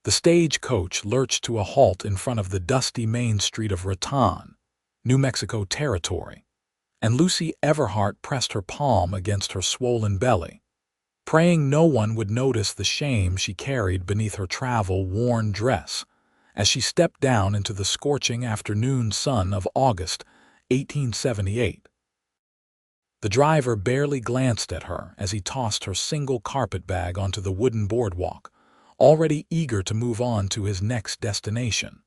The stagecoach lurched to a halt in front of the dusty main street of Raton, New Mexico territory, and Lucy Everhart pressed her palm against her swollen belly, praying no one would notice the shame she carried beneath her travel-worn dress as she stepped down into the scorching afternoon sun of August 1878. The driver barely glanced at her as he tossed her single carpetbag onto the wooden boardwalk, already eager to move on to his next destination.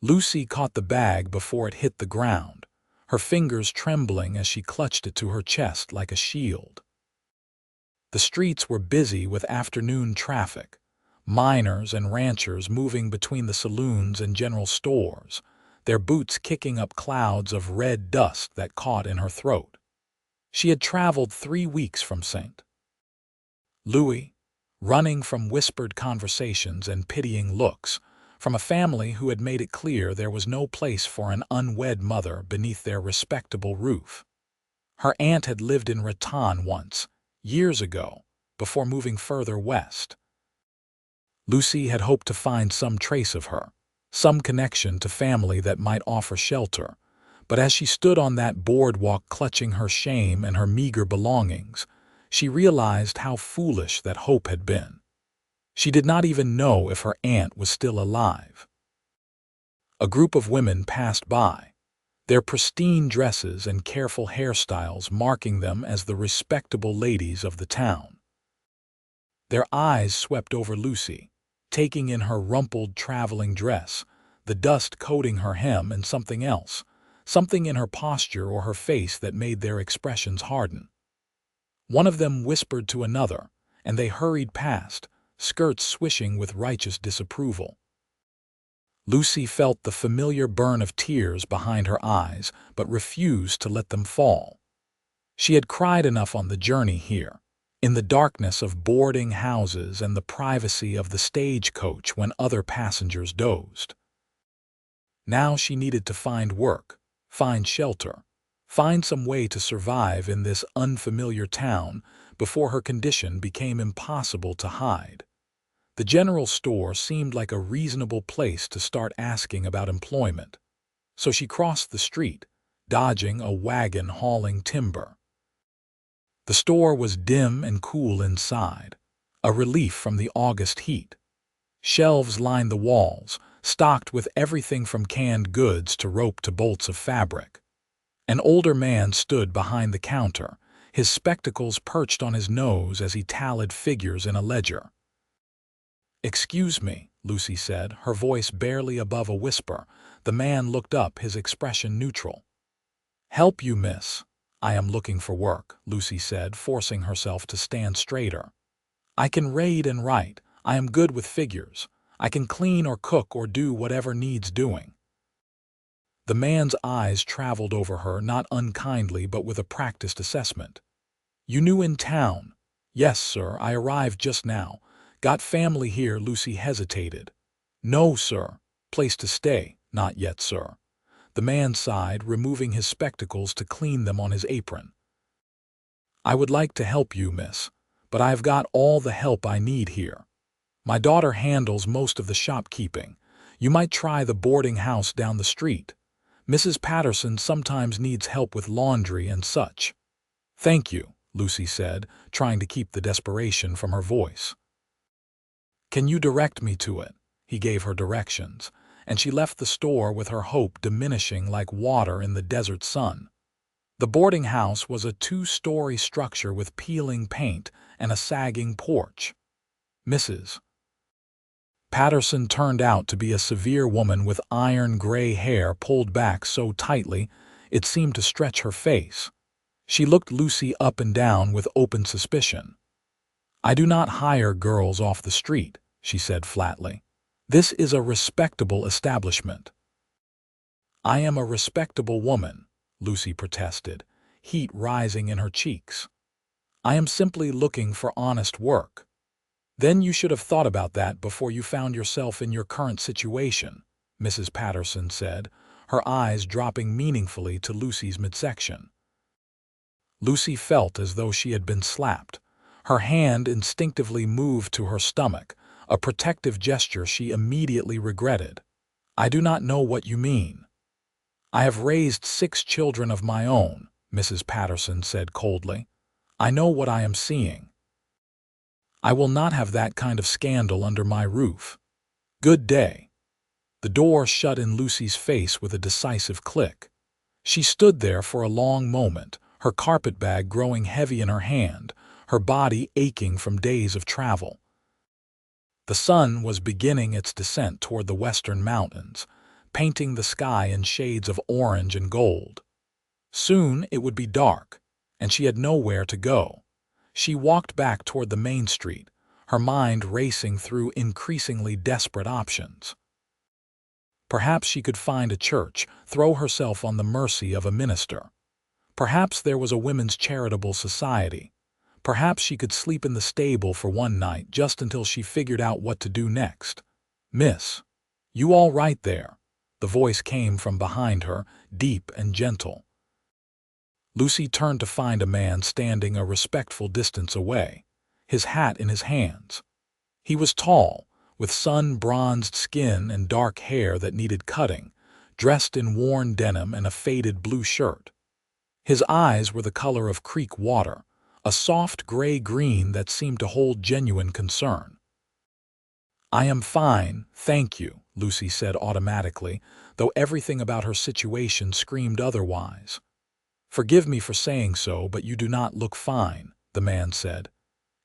Lucy caught the bag before it hit the ground, her fingers trembling as she clutched it to her chest like a shield. The streets were busy with afternoon traffic, miners and ranchers moving between the saloons and general stores, their boots kicking up clouds of red dust that caught in her throat. She had traveled 3 weeks from St. Louis, running from whispered conversations and pitying looks, from a family who had made it clear there was no place for an unwed mother beneath their respectable roof. Her aunt had lived in Raton once, years ago, before moving further west. Lucy had hoped to find some trace of her, some connection to family that might offer shelter, but as she stood on that boardwalk clutching her shame and her meager belongings, she realized how foolish that hope had been. She did not even know if her aunt was still alive. A group of women passed by, their pristine dresses and careful hairstyles marking them as the respectable ladies of the town. Their eyes swept over Lucy, taking in her rumpled traveling dress, the dust coating her hem, and something else, something in her posture or her face that made their expressions harden. One of them whispered to another, and they hurried past, skirts swishing with righteous disapproval. Lucy felt the familiar burn of tears behind her eyes, but refused to let them fall. She had cried enough on the journey here, in the darkness of boarding houses and the privacy of the stagecoach when other passengers dozed. Now she needed to find work, find shelter, find some way to survive in this unfamiliar town before her condition became impossible to hide. The general store seemed like a reasonable place to start asking about employment, so she crossed the street, dodging a wagon hauling timber. The store was dim and cool inside, a relief from the August heat. Shelves lined the walls, stocked with everything from canned goods to rope to bolts of fabric. An older man stood behind the counter, his spectacles perched on his nose as he tallied figures in a ledger. "Excuse me," Lucy said, her voice barely above a whisper. The man looked up, his expression neutral. "Help you, miss?" "I am looking for work," Lucy said, forcing herself to stand straighter. "I can read and write. I am good with figures. I can clean or cook or do whatever needs doing." The man's eyes traveled over her, not unkindly but with a practiced assessment. "You new in town?" "Yes, sir. I arrived just now. Got family here." Lucy hesitated. "No, sir. Place to stay?" "Not yet, sir." The man sighed, removing his spectacles to clean them on his apron. "I would like to help you, miss, but I have got all the help I need here. My daughter handles most of the shopkeeping. You might try the boarding house down the street. Mrs. Patterson sometimes needs help with laundry and such." "Thank you," Lucy said, trying to keep the desperation from her voice. "Can you direct me to it?" He gave her directions, and she left the store with her hope diminishing like water in the desert sun. The boarding house was a 2-story structure with peeling paint and a sagging porch. Mrs. Patterson turned out to be a severe woman with iron gray hair pulled back so tightly it seemed to stretch her face. She looked Lucy up and down with open suspicion. "I do not hire girls off the street," she said flatly. "This is a respectable establishment." "I am a respectable woman," Lucy protested, heat rising in her cheeks. "I am simply looking for honest work." "Then you should have thought about that before you found yourself in your current situation," Mrs. Patterson said, her eyes dropping meaningfully to Lucy's midsection. Lucy felt as though she had been slapped. Her hand instinctively moved to her stomach, a protective gesture she immediately regretted. "I do not know what you mean." "I have raised 6 children of my own," Mrs. Patterson said coldly. "I know what I am seeing. I will not have that kind of scandal under my roof. Good day." The door shut in Lucy's face with a decisive click. She stood there for a long moment, her carpetbag growing heavy in her hand, her body aching from days of travel. The sun was beginning its descent toward the western mountains, painting the sky in shades of orange and gold. Soon it would be dark, and she had nowhere to go. She walked back toward the main street, her mind racing through increasingly desperate options. Perhaps she could find a church, throw herself on the mercy of a minister. Perhaps there was a women's charitable society. Perhaps she could sleep in the stable for one night just until she figured out what to do next. "Miss, you all right there?" The voice came from behind her, deep and gentle. Lucy turned to find a man standing a respectful distance away, his hat in his hands. He was tall, with sun-bronzed skin and dark hair that needed cutting, dressed in worn denim and a faded blue shirt. His eyes were the color of creek water, a soft gray-green that seemed to hold genuine concern. "I am fine, thank you," Lucy said automatically, though everything about her situation screamed otherwise. "Forgive me for saying so, but you do not look fine," the man said.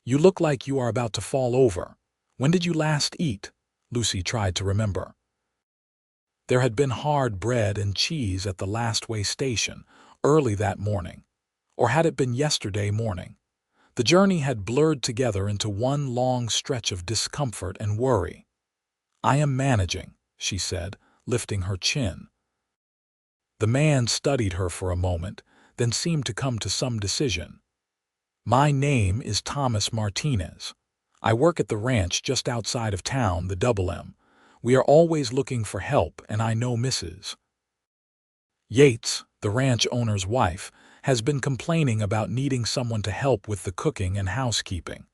"You look like you are about to fall over. When did you last eat?" Lucy tried to remember. There had been hard bread and cheese at the last way station, early that morning. Or had it been yesterday morning? The journey had blurred together into one long stretch of discomfort and worry. "I am managing," she said, lifting her chin. The man studied her for a moment, then seemed to come to some decision. "My name is Thomas Martinez. I work at the ranch just outside of town, the Double M. We are always looking for help, and I know Mrs. Yates, the ranch owner's wife, has been complaining about needing someone to help with the cooking and housekeeping.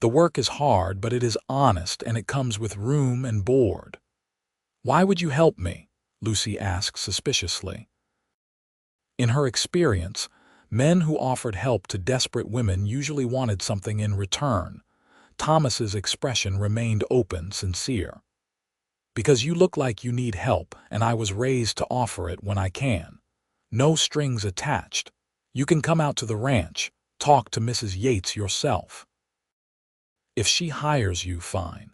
The work is hard, but it is honest, and it comes with room and board." "Why would you help me?" Lucy asked suspiciously. In her experience, men who offered help to desperate women usually wanted something in return. Thomas's expression remained open, sincere. "Because you look like you need help, and I was raised to offer it when I can. No strings attached. You can come out to the ranch, talk to Mrs. Yates yourself. If she hires you, fine.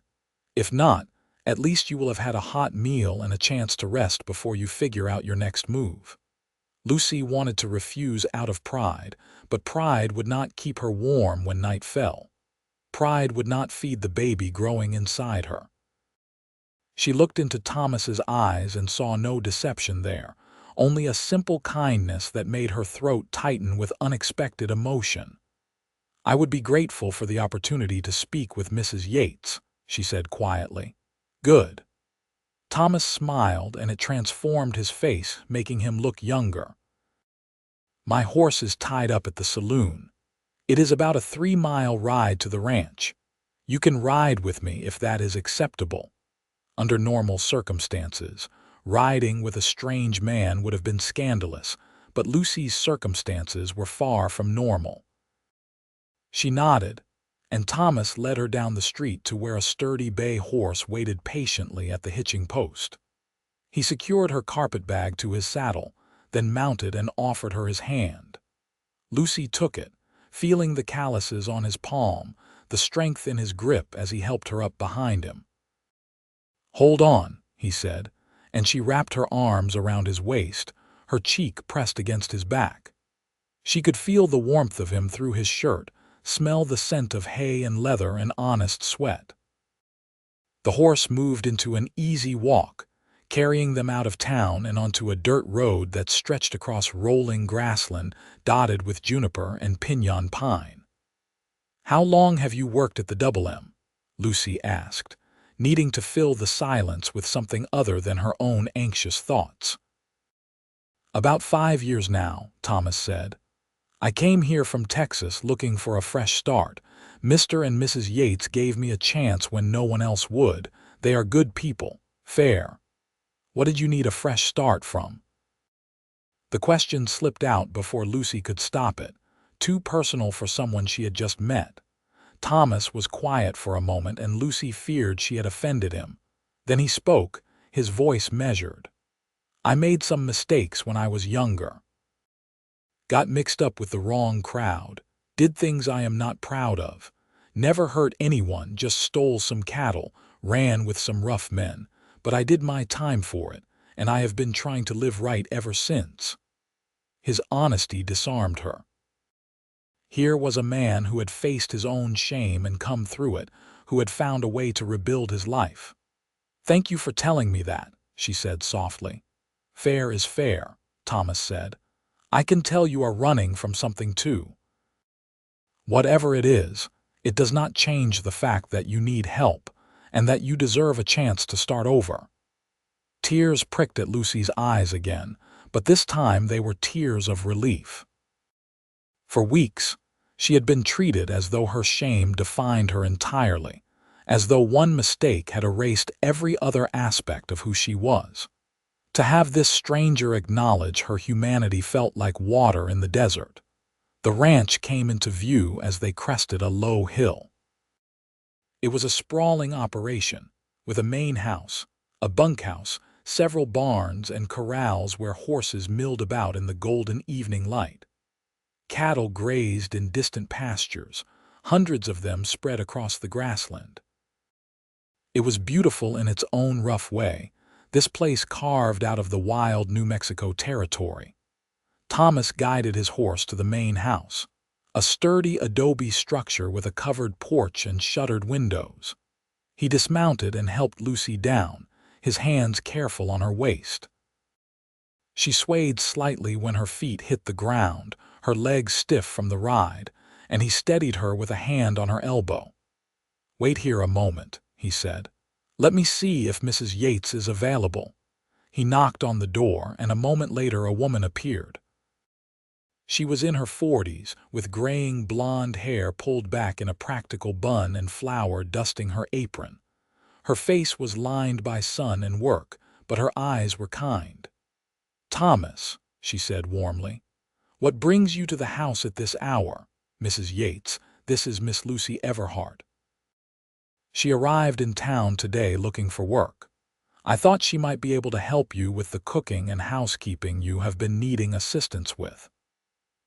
If not, at least you will have had a hot meal and a chance to rest before you figure out your next move." Lucy wanted to refuse out of pride, but pride would not keep her warm when night fell. Pride would not feed the baby growing inside her. She looked into Thomas's eyes and saw no deception there, only a simple kindness that made her throat tighten with unexpected emotion. "I would be grateful for the opportunity to speak with Mrs. Yates," she said quietly. "Good." Thomas smiled, and it transformed his face, making him look younger. "My horse is tied up at the saloon. It is about a 3-mile ride to the ranch. You can ride with me if that is acceptable." Under normal circumstances, riding with a strange man would have been scandalous, but Lucy's circumstances were far from normal. She nodded, and Thomas led her down the street to where a sturdy bay horse waited patiently at the hitching post. He secured her carpetbag to his saddle, then mounted and offered her his hand. Lucy took it, feeling the calluses on his palm, the strength in his grip as he helped her up behind him. "Hold on," he said, and she wrapped her arms around his waist, her cheek pressed against his back. She could feel the warmth of him through his shirt, smell the scent of hay and leather and honest sweat. The horse moved into an easy walk, carrying them out of town and onto a dirt road that stretched across rolling grassland dotted with juniper and pinyon pine. "How long have you worked at the Double M?" Lucy asked, needing to fill the silence with something other than her own anxious thoughts. "About 5 years now," Thomas said. "I came here from Texas looking for a fresh start, Mr. and Mrs. Yates gave me a chance when no one else would. They are good people. Fair. What did you need a fresh start from? The question slipped out before Lucy could stop it, too personal for someone she had just met. Thomas was quiet for a moment, and Lucy feared she had offended him. Then he spoke, his voice measured. I made some mistakes when I was younger. Got mixed up with the wrong crowd. Did things I am not proud of. Never hurt anyone, just stole some cattle, ran with some rough men. But I did my time for it, and I have been trying to live right ever since. His honesty disarmed her. Here was a man who had faced his own shame and come through it, who had found a way to rebuild his life. Thank you for telling me that, she said softly. Fair is fair, Thomas said. I can tell you are running from something too. Whatever it is, it does not change the fact that you need help and that you deserve a chance to start over. Tears pricked at Lucy's eyes again, but this time they were tears of relief. For weeks, she had been treated as though her shame defined her entirely, as though one mistake had erased every other aspect of who she was. To have this stranger acknowledge her humanity felt like water in the desert. The ranch came into view as they crested a low hill. It was a sprawling operation, with a main house, a bunkhouse, several barns and corrals where horses milled about in the golden evening light. Cattle grazed in distant pastures, hundreds of them spread across the grassland. It was beautiful in its own rough way, this place carved out of the wild New Mexico territory. Thomas guided his horse to the main house, a sturdy adobe structure with a covered porch and shuttered windows. He dismounted and helped Lucy down, his hands careful on her waist. She swayed slightly when her feet hit the ground, her legs stiff from the ride, and he steadied her with a hand on her elbow. Wait here a moment, he said. Let me see if Mrs. Yates is available. He knocked on the door, and a moment later a woman appeared. She was in her 40s, with graying blonde hair pulled back in a practical bun and flour dusting her apron. Her face was lined by sun and work, but her eyes were kind. Thomas, she said warmly, what brings you to the house at this hour? Mrs. Yates, this is Miss Lucy Everhart. She arrived in town today looking for work. I thought she might be able to help you with the cooking and housekeeping you have been needing assistance with.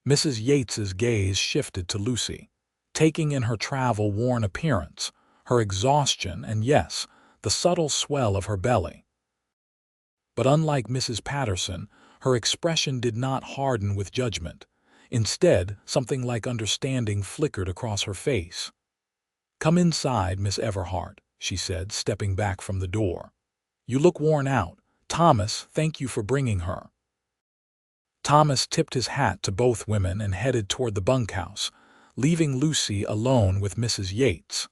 Mrs. Yates's gaze shifted to Lucy, taking in her travel-worn appearance, her exhaustion, and yes, the subtle swell of her belly. But unlike Mrs. Patterson, her expression did not harden with judgment. Instead, something like understanding flickered across her face. Come inside, Miss Everhart, she said, stepping back from the door. You look worn out. Thomas, thank you for bringing her. Thomas tipped his hat to both women and headed toward the bunkhouse, leaving Lucy alone with Mrs. Yates.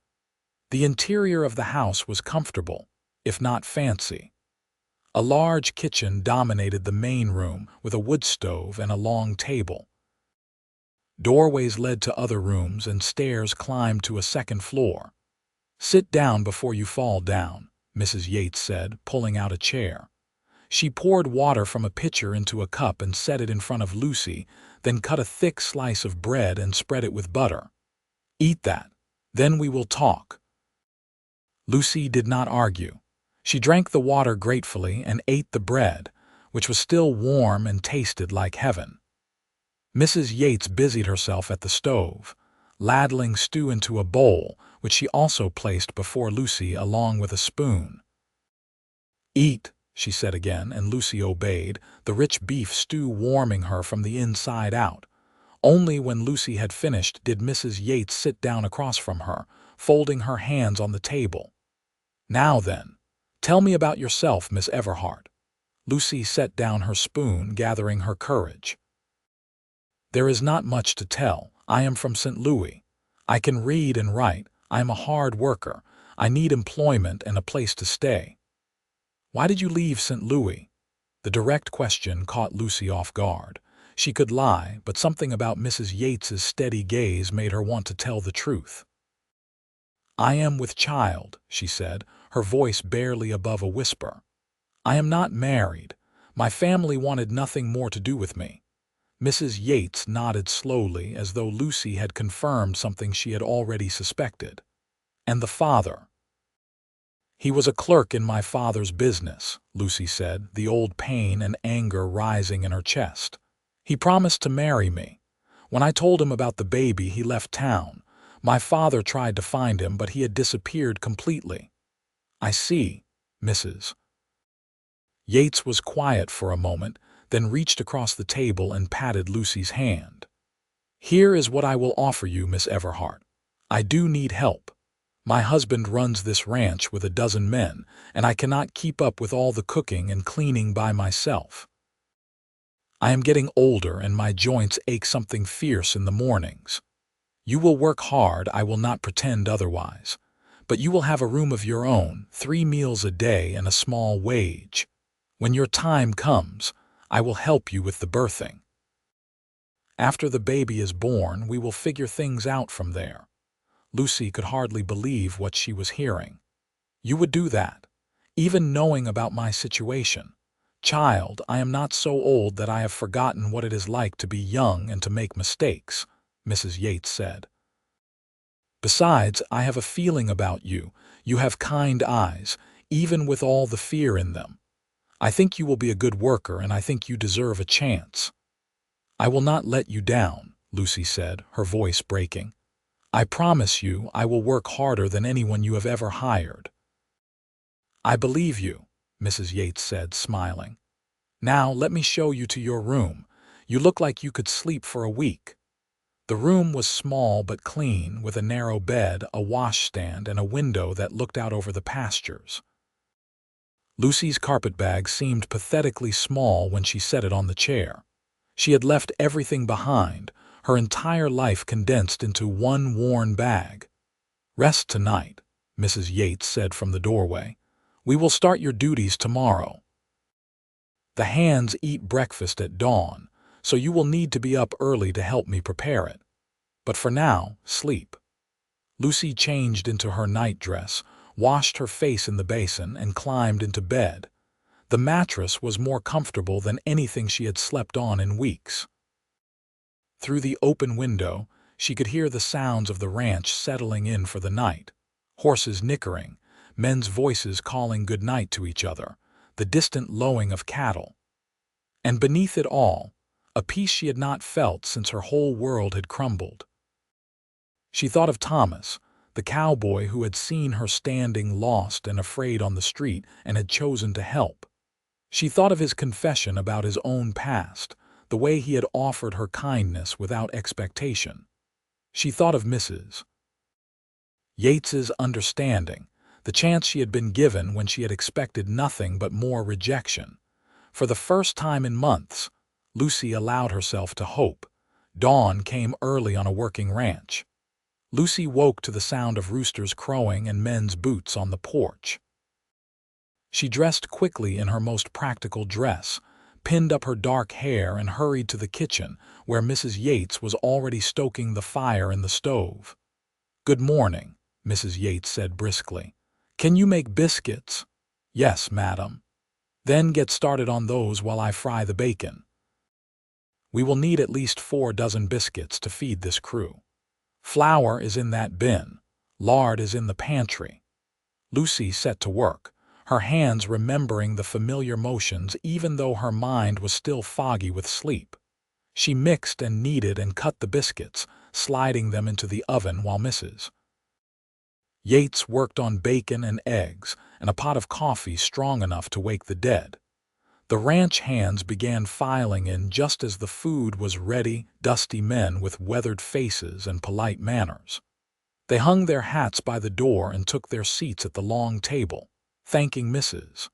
The interior of the house was comfortable, if not fancy. A large kitchen dominated the main room with a wood stove and a long table. Doorways led to other rooms and stairs climbed to a second floor. Sit down before you fall down, Mrs. Yates said, pulling out a chair. She poured water from a pitcher into a cup and set it in front of Lucy, then cut a thick slice of bread and spread it with butter. Eat that. Then we will talk. Lucy did not argue. She drank the water gratefully and ate the bread, which was still warm and tasted like heaven. Mrs. Yates busied herself at the stove, ladling stew into a bowl, which she also placed before Lucy along with a spoon. Eat, she said again, and Lucy obeyed, the rich beef stew warming her from the inside out. Only when Lucy had finished did Mrs. Yates sit down across from her, folding her hands on the table. Now then, tell me about yourself, Miss Everhart. Lucy set down her spoon, gathering her courage. There is not much to tell. I am from St. Louis. I can read and write. I am a hard worker. I need employment and a place to stay. Why did you leave St. Louis? The direct question caught Lucy off guard. She could lie, but something about Mrs. Yates's steady gaze made her want to tell the truth. "I am with child," she said, her voice barely above a whisper. "I am not married. My family wanted nothing more to do with me." Mrs. Yates nodded slowly, as though Lucy had confirmed something she had already suspected. "And the father?" "He was a clerk in my father's business," Lucy said, the old pain and anger rising in her chest. "He promised to marry me. When I told him about the baby, he left town. My father tried to find him, but he had disappeared completely." "I see, Mrs." Yates was quiet for a moment, then reached across the table and patted Lucy's hand. "Here is what I will offer you, Miss Everhart. I do need help. My husband runs this ranch with a dozen men, and I cannot keep up with all the cooking and cleaning by myself. I am getting older and my joints ache something fierce in the mornings. You will work hard, I will not pretend otherwise. But you will have a room of your own, 3 meals a day, and a small wage. When your time comes, I will help you with the birthing. After the baby is born, we will figure things out from there." Lucy could hardly believe what she was hearing. "You would do that, even knowing about my situation? Child, I am not so old that I have forgotten what it is like to be young and to make mistakes," Mrs. Yates said. "Besides, I have a feeling about you. You have kind eyes, even with all the fear in them. I think you will be a good worker, and I think you deserve a chance." "I will not let you down," Lucy said, her voice breaking. "I promise you I will work harder than anyone you have ever hired." "I believe you," Mrs. Yates said, smiling. "Now let me show you to your room. You look like you could sleep for a week." The room was small but clean, with a narrow bed, a washstand, and a window that looked out over the pastures. Lucy's carpetbag seemed pathetically small when she set it on the chair. She had left everything behind, her entire life condensed into one worn bag. "Rest tonight," Mrs. Yates said from the doorway. "We will start your duties tomorrow. The hands eat breakfast at dawn, so you will need to be up early to help me prepare it. But for now, sleep." Lucy changed into her nightdress, washed her face in the basin, and climbed into bed. The mattress was more comfortable than anything she had slept on in weeks. Through the open window, she could hear the sounds of the ranch settling in for the night. Horses nickering, men's voices calling good night to each other, the distant lowing of cattle. And beneath it all, a peace she had not felt since her whole world had crumbled. She thought of Thomas, the cowboy who had seen her standing lost and afraid on the street and had chosen to help. She thought of his confession about his own past, the way he had offered her kindness without expectation. She thought of Mrs. Yates's understanding, the chance she had been given when she had expected nothing but more rejection. For the first time in months, Lucy allowed herself to hope. Dawn came early on a working ranch. Lucy woke to the sound of roosters crowing and men's boots on the porch. She dressed quickly in her most practical dress, pinned up her dark hair, and hurried to the kitchen, where Mrs. Yates was already stoking the fire in the stove. "Good morning," Mrs. Yates said briskly. "Can you make biscuits?" "Yes, madam." "Then get started on those while I fry the bacon. We will need at least 4 dozen biscuits to feed this crew. Flour is in that bin. Lard is in the pantry." Lucy set to work, her hands remembering the familiar motions even though her mind was still foggy with sleep. She mixed and kneaded and cut the biscuits, sliding them into the oven while Mrs. Yates worked on bacon and eggs and a pot of coffee strong enough to wake the dead. The ranch hands began filing in just as the food was ready, dusty men with weathered faces and polite manners. They hung their hats by the door and took their seats at the long table, thanking Mrs.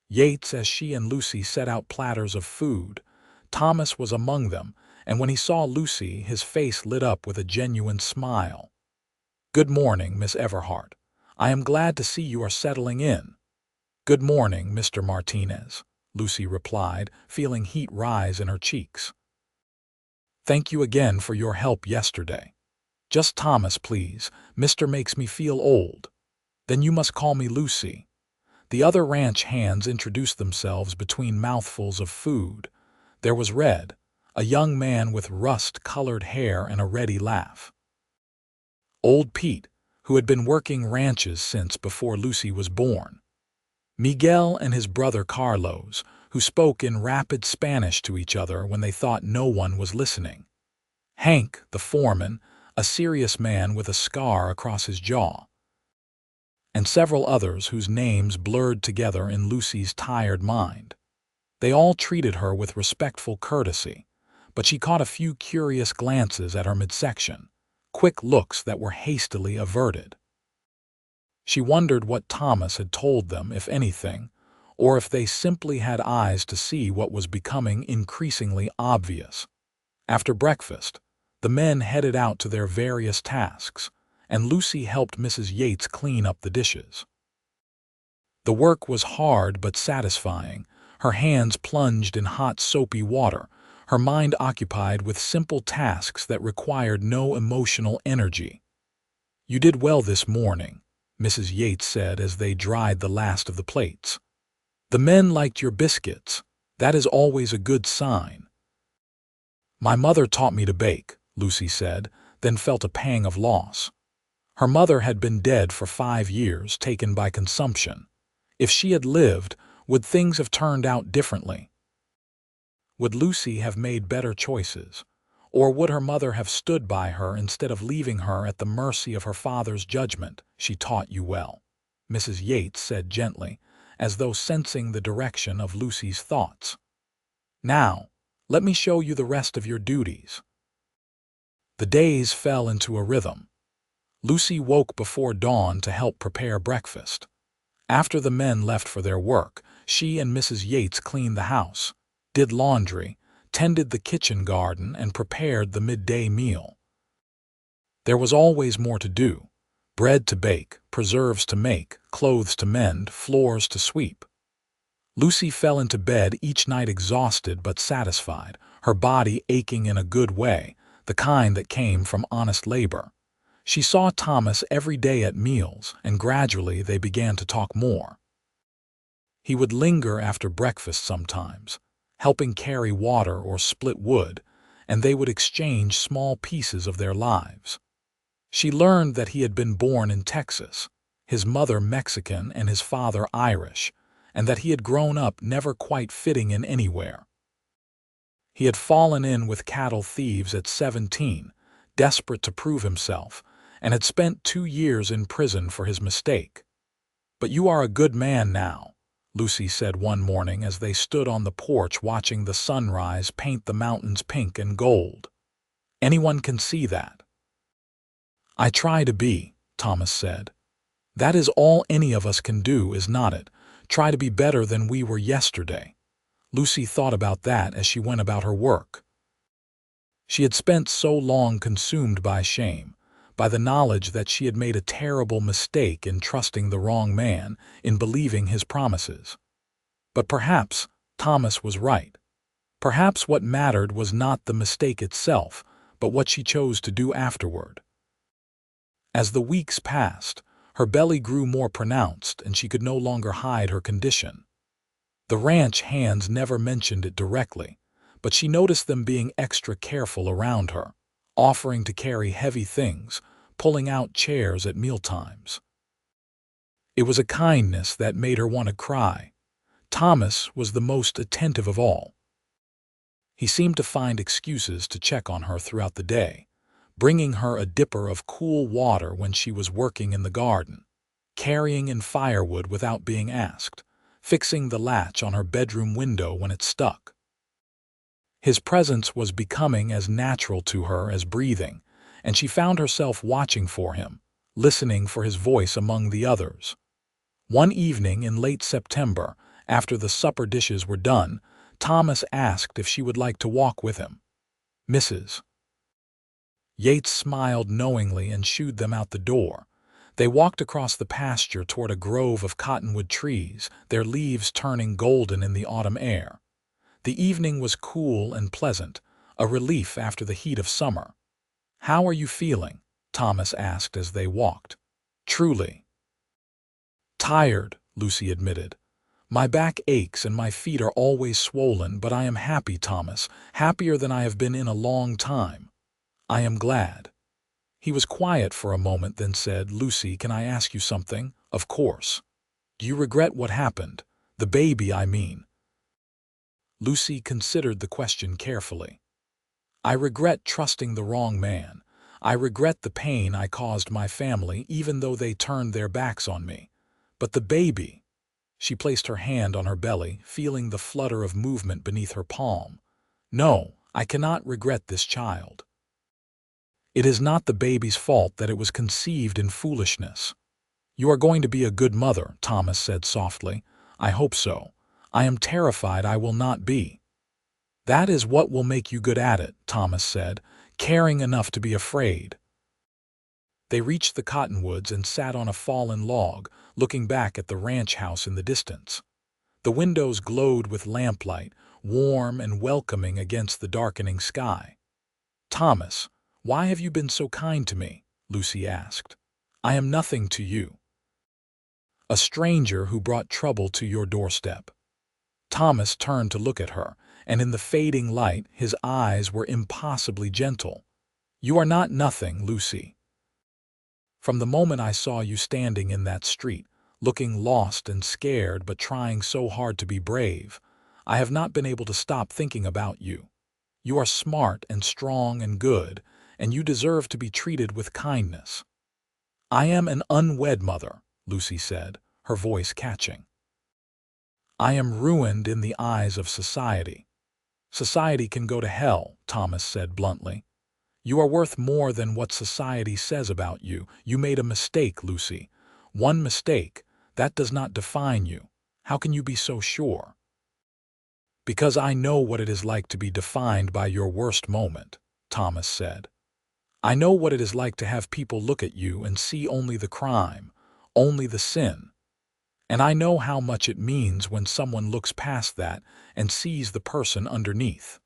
Yates as she and Lucy set out platters of food. Thomas was among them, and when he saw Lucy, his face lit up with a genuine smile. "Good morning, Miss Everhart. I am glad to see you are settling in." "Good morning, Mr. Martinez," Lucy replied, feeling heat rise in her cheeks. "Thank you again for your help yesterday." "Just Thomas, please. Mister makes me feel old." "Then you must call me Lucy." The other ranch hands introduced themselves between mouthfuls of food. There was Red, a young man with rust-colored hair and a ready laugh. Old Pete, who had been working ranches since before Lucy was born. Miguel and his brother Carlos, who spoke in rapid Spanish to each other when they thought no one was listening. Hank, the foreman, a serious man with a scar across his jaw. And several others whose names blurred together in Lucy's tired mind. They all treated her with respectful courtesy, but she caught a few curious glances at her midsection, quick looks that were hastily averted. She wondered what Thomas had told them, if anything, or if they simply had eyes to see what was becoming increasingly obvious. After breakfast, the men headed out to their various tasks, and Lucy helped Mrs. Yates clean up the dishes. The work was hard but satisfying, her hands plunged in hot soapy water, her mind occupied with simple tasks that required no emotional energy. "You did well this morning," Mrs. Yates said as they dried the last of the plates. "The men liked your biscuits. That is always a good sign." "My mother taught me to bake," Lucy said, then felt a pang of loss. Her mother had been dead for 5 years, taken by consumption. If she had lived, would things have turned out differently? Would Lucy have made better choices? Or would her mother have stood by her instead of leaving her at the mercy of her father's judgment? "She taught you well," Mrs. Yates said gently, as though sensing the direction of Lucy's thoughts. "Now, let me show you the rest of your duties." The days fell into a rhythm. Lucy woke before dawn to help prepare breakfast. After the men left for their work, she and Mrs. Yates cleaned the house, did laundry, tended the kitchen garden, and prepared the midday meal. There was always more to do: bread to bake, preserves to make, clothes to mend, floors to sweep. Lucy fell into bed each night exhausted but satisfied, her body aching in a good way, the kind that came from honest labor. She saw Thomas every day at meals, and gradually they began to talk more. He would linger after breakfast sometimes, helping carry water or split wood, and they would exchange small pieces of their lives. She learned that he had been born in Texas, his mother Mexican and his father Irish, and that he had grown up never quite fitting in anywhere. He had fallen in with cattle thieves at 17, desperate to prove himself, and had spent 2 years in prison for his mistake. "But you are a good man now," Lucy said one morning as they stood on the porch watching the sunrise paint the mountains pink and gold. "Anyone can see that." "I try to be," Thomas said. "That is all any of us can do, is not it? Try to be better than we were yesterday." Lucy thought about that as she went about her work. She had spent so long consumed by shame, by the knowledge that she had made a terrible mistake in trusting the wrong man, in believing his promises. But perhaps Thomas was right. Perhaps what mattered was not the mistake itself, but what she chose to do afterward. As the weeks passed, her belly grew more pronounced and she could no longer hide her condition. The ranch hands never mentioned it directly, but she noticed them being extra careful around her, offering to carry heavy things, pulling out chairs at mealtimes. It was a kindness that made her want to cry. Thomas was the most attentive of all. He seemed to find excuses to check on her throughout the day, bringing her a dipper of cool water when she was working in the garden, carrying in firewood without being asked, fixing the latch on her bedroom window when it stuck. His presence was becoming as natural to her as breathing, and she found herself watching for him, listening for his voice among the others. One evening in late September, after the supper dishes were done, Thomas asked if she would like to walk with him. Mrs. Yates smiled knowingly and shooed them out the door. They walked across the pasture toward a grove of cottonwood trees, their leaves turning golden in the autumn air. The evening was cool and pleasant, a relief after the heat of summer. "How are you feeling?" Thomas asked as they walked. Truly. Tired, Lucy admitted. My back aches and my feet are always swollen, but I am happy, Thomas, happier than I have been in a long time. I am glad. He was quiet for a moment, then said, Lucy, can I ask you something? Of course. Do you regret what happened? The baby, I mean. Lucy considered the question carefully. I regret trusting the wrong man. I regret the pain I caused my family, even though they turned their backs on me. But the baby... She placed her hand on her belly, feeling the flutter of movement beneath her palm. No, I cannot regret this child. It is not the baby's fault that it was conceived in foolishness. You are going to be a good mother, Thomas said softly. I hope so. I am terrified I will not be. That is what will make you good at it, Thomas said, caring enough to be afraid. They reached the cottonwoods and sat on a fallen log, looking back at the ranch house in the distance. The windows glowed with lamplight, warm and welcoming against the darkening sky. Thomas, why have you been so kind to me? Lucy asked. I am nothing to you. A stranger who brought trouble to your doorstep. Thomas turned to look at her, and in the fading light his eyes were impossibly gentle. You are not nothing, Lucy. From the moment I saw you standing in that street, looking lost and scared but trying so hard to be brave, I have not been able to stop thinking about you. You are smart and strong and good, and you deserve to be treated with kindness. I am an unwed mother, Lucy said, her voice catching. I am ruined in the eyes of society. Society can go to hell, Thomas said bluntly. You are worth more than what society says about you. You made a mistake, Lucy. One mistake. That does not define you. How can you be so sure? Because I know what it is like to be defined by your worst moment, Thomas said. I know what it is like to have people look at you and see only the crime, only the sin. And I know how much it means when someone looks past that and sees the person underneath.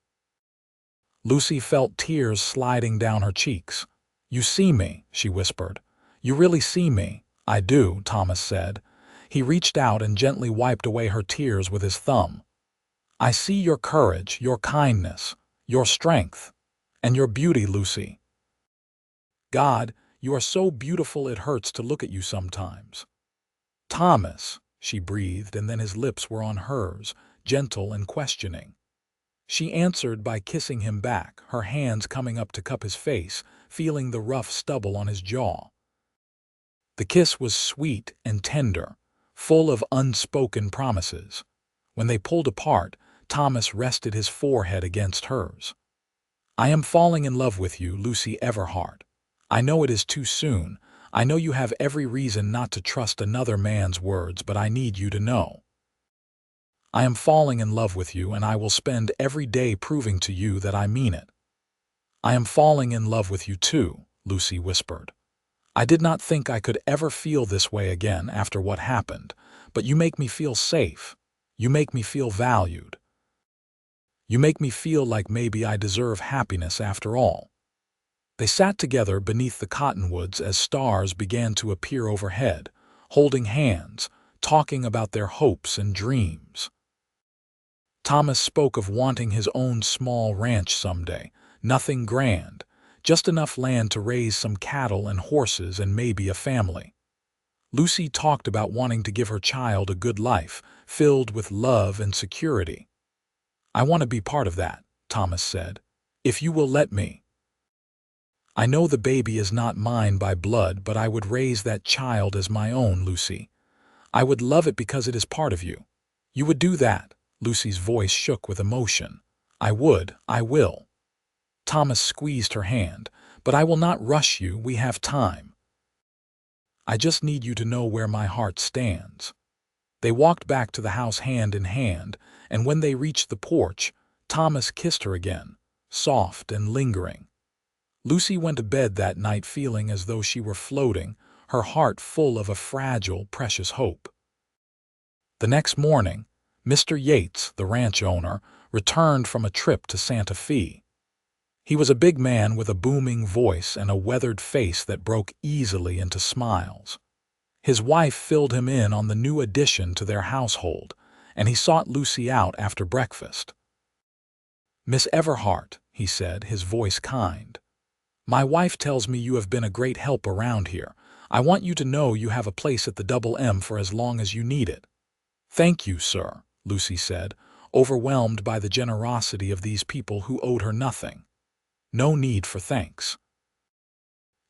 Lucy felt tears sliding down her cheeks. You see me, she whispered. You really see me. I do, Thomas said. He reached out and gently wiped away her tears with his thumb. I see your courage, your kindness, your strength, and your beauty, Lucy. God, you are so beautiful it hurts to look at you sometimes. Thomas, she breathed, and then his lips were on hers, gentle and questioning. She answered by kissing him back, her hands coming up to cup his face, feeling the rough stubble on his jaw. The kiss was sweet and tender, full of unspoken promises. When they pulled apart, Thomas rested his forehead against hers. I am falling in love with you, Lucy Everhart. I know it is too soon. I know you have every reason not to trust another man's words, but I need you to know. I am falling in love with you, and I will spend every day proving to you that I mean it. I am falling in love with you too, Lucy whispered. I did not think I could ever feel this way again after what happened, but you make me feel safe. You make me feel valued. You make me feel like maybe I deserve happiness after all. They sat together beneath the cottonwoods as stars began to appear overhead, holding hands, talking about their hopes and dreams. Thomas spoke of wanting his own small ranch someday, nothing grand, just enough land to raise some cattle and horses and maybe a family. Lucy talked about wanting to give her child a good life, filled with love and security. I want to be part of that, Thomas said, if you will let me. I know the baby is not mine by blood, but I would raise that child as my own, Lucy. I would love it because it is part of you. You would do that. Lucy's voice shook with emotion. I would, I will. Thomas squeezed her hand. But I will not rush you, we have time. I just need you to know where my heart stands. They walked back to the house hand in hand, and when they reached the porch, Thomas kissed her again, soft and lingering. Lucy went to bed that night feeling as though she were floating, her heart full of a fragile, precious hope. The next morning, Mr. Yates, the ranch owner, returned from a trip to Santa Fe. He was a big man with a booming voice and a weathered face that broke easily into smiles. His wife filled him in on the new addition to their household, and he sought Lucy out after breakfast. "Miss Everhart," he said, his voice kind. "My wife tells me you have been a great help around here. I want you to know you have a place at the Double M for as long as you need it." "Thank you, sir," Lucy said, overwhelmed by the generosity of these people who owed her nothing. "No need for thanks.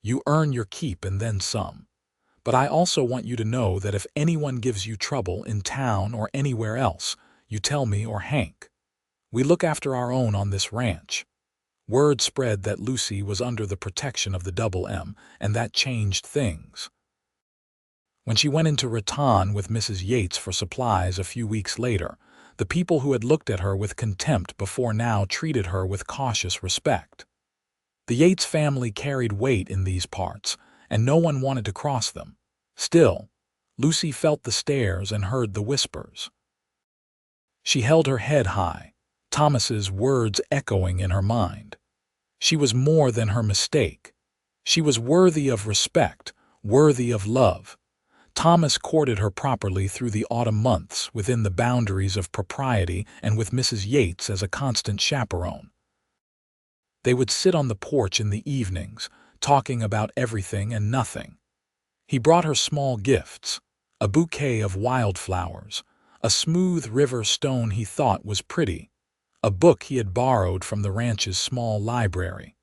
You earn your keep and then some. But I also want you to know that if anyone gives you trouble in town or anywhere else, you tell me or Hank. We look after our own on this ranch." Word spread that Lucy was under the protection of the Double M, and that changed things. When she went into Raton with Mrs. Yates for supplies a few weeks later, the people who had looked at her with contempt before now treated her with cautious respect. The Yates family carried weight in these parts, and no one wanted to cross them. Still, Lucy felt the stares and heard the whispers. She held her head high, Thomas's words echoing in her mind. She was more than her mistake. She was worthy of respect, worthy of love. Thomas courted her properly through the autumn months within the boundaries of propriety and with Mrs. Yates as a constant chaperone. They would sit on the porch in the evenings, talking about everything and nothing. He brought her small gifts, a bouquet of wildflowers, a smooth river stone he thought was pretty, a book he had borrowed from the ranch's small library.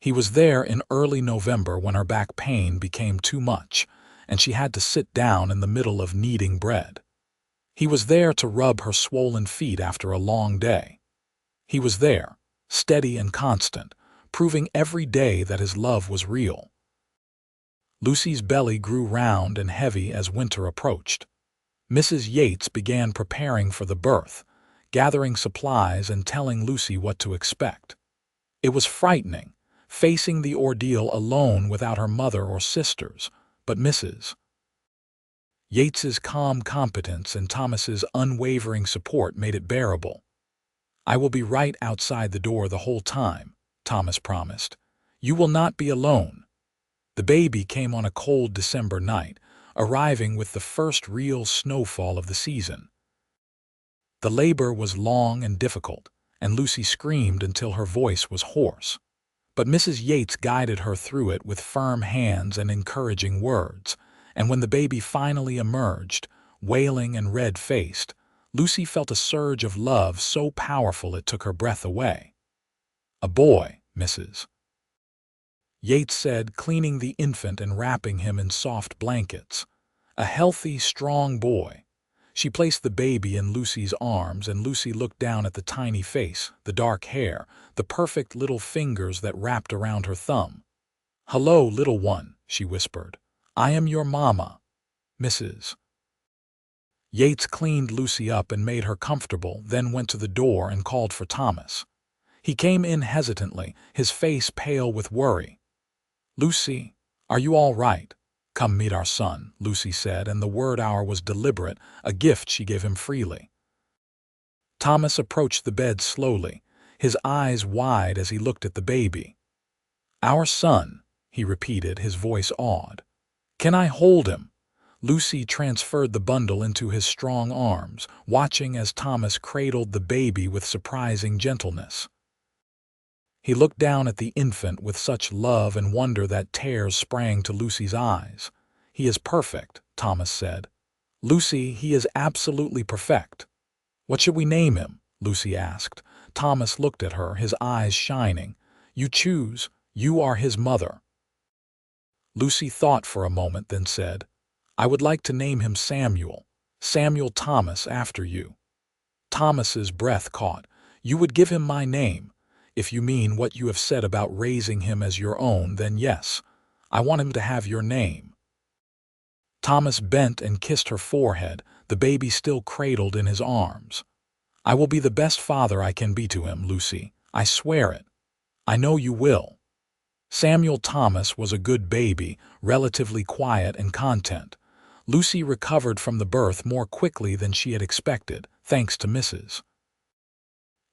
He was there in early November when her back pain became too much, and she had to sit down in the middle of kneading bread. He was there to rub her swollen feet after a long day. He was there, steady and constant, proving every day that his love was real. Lucy's belly grew round and heavy as winter approached. Mrs. Yates began preparing for the birth, gathering supplies and telling Lucy what to expect. It was frightening, facing the ordeal alone without her mother or sisters, but Mrs. Yates's calm competence and Thomas's unwavering support made it bearable. "I will be right outside the door the whole time," Thomas promised. "You will not be alone." The baby came on a cold December night, arriving with the first real snowfall of the season. The labor was long and difficult, and Lucy screamed until her voice was hoarse. But Mrs. Yates guided her through it with firm hands and encouraging words, and when the baby finally emerged, wailing and red-faced, Lucy felt a surge of love so powerful it took her breath away. "A boy, Mrs. Yates said, cleaning the infant and wrapping him in soft blankets. "A healthy, strong boy." She placed the baby in Lucy's arms, and Lucy looked down at the tiny face, the dark hair, the perfect little fingers that wrapped around her thumb. "Hello, little one," she whispered. "I am your mama." Mrs. Yates cleaned Lucy up and made her comfortable, then went to the door and called for Thomas. He came in hesitantly, his face pale with worry. "Lucy, are you all right? Come meet our son," Lucy said, and the word "our" was deliberate, a gift she gave him freely. Thomas approached the bed slowly, his eyes wide as he looked at the baby. "Our son," he repeated, his voice awed. "Can I hold him?" Lucy transferred the bundle into his strong arms, watching as Thomas cradled the baby with surprising gentleness. He looked down at the infant with such love and wonder that tears sprang to Lucy's eyes. "He is perfect," Thomas said. "Lucy, he is absolutely perfect." "What should we name him?" Lucy asked. Thomas looked at her, his eyes shining. "You choose. You are his mother." Lucy thought for a moment, then said, "I would like to name him Samuel. Samuel Thomas, after you." Thomas's breath caught. "You would give him my name? If you mean what you have said about raising him as your own, then yes. I want him to have your name." Thomas bent and kissed her forehead, the baby still cradled in his arms. "I will be the best father I can be to him, Lucy. I swear it. I know you will." Samuel Thomas was a good baby, relatively quiet and content. Lucy recovered from the birth more quickly than she had expected, thanks to Mrs.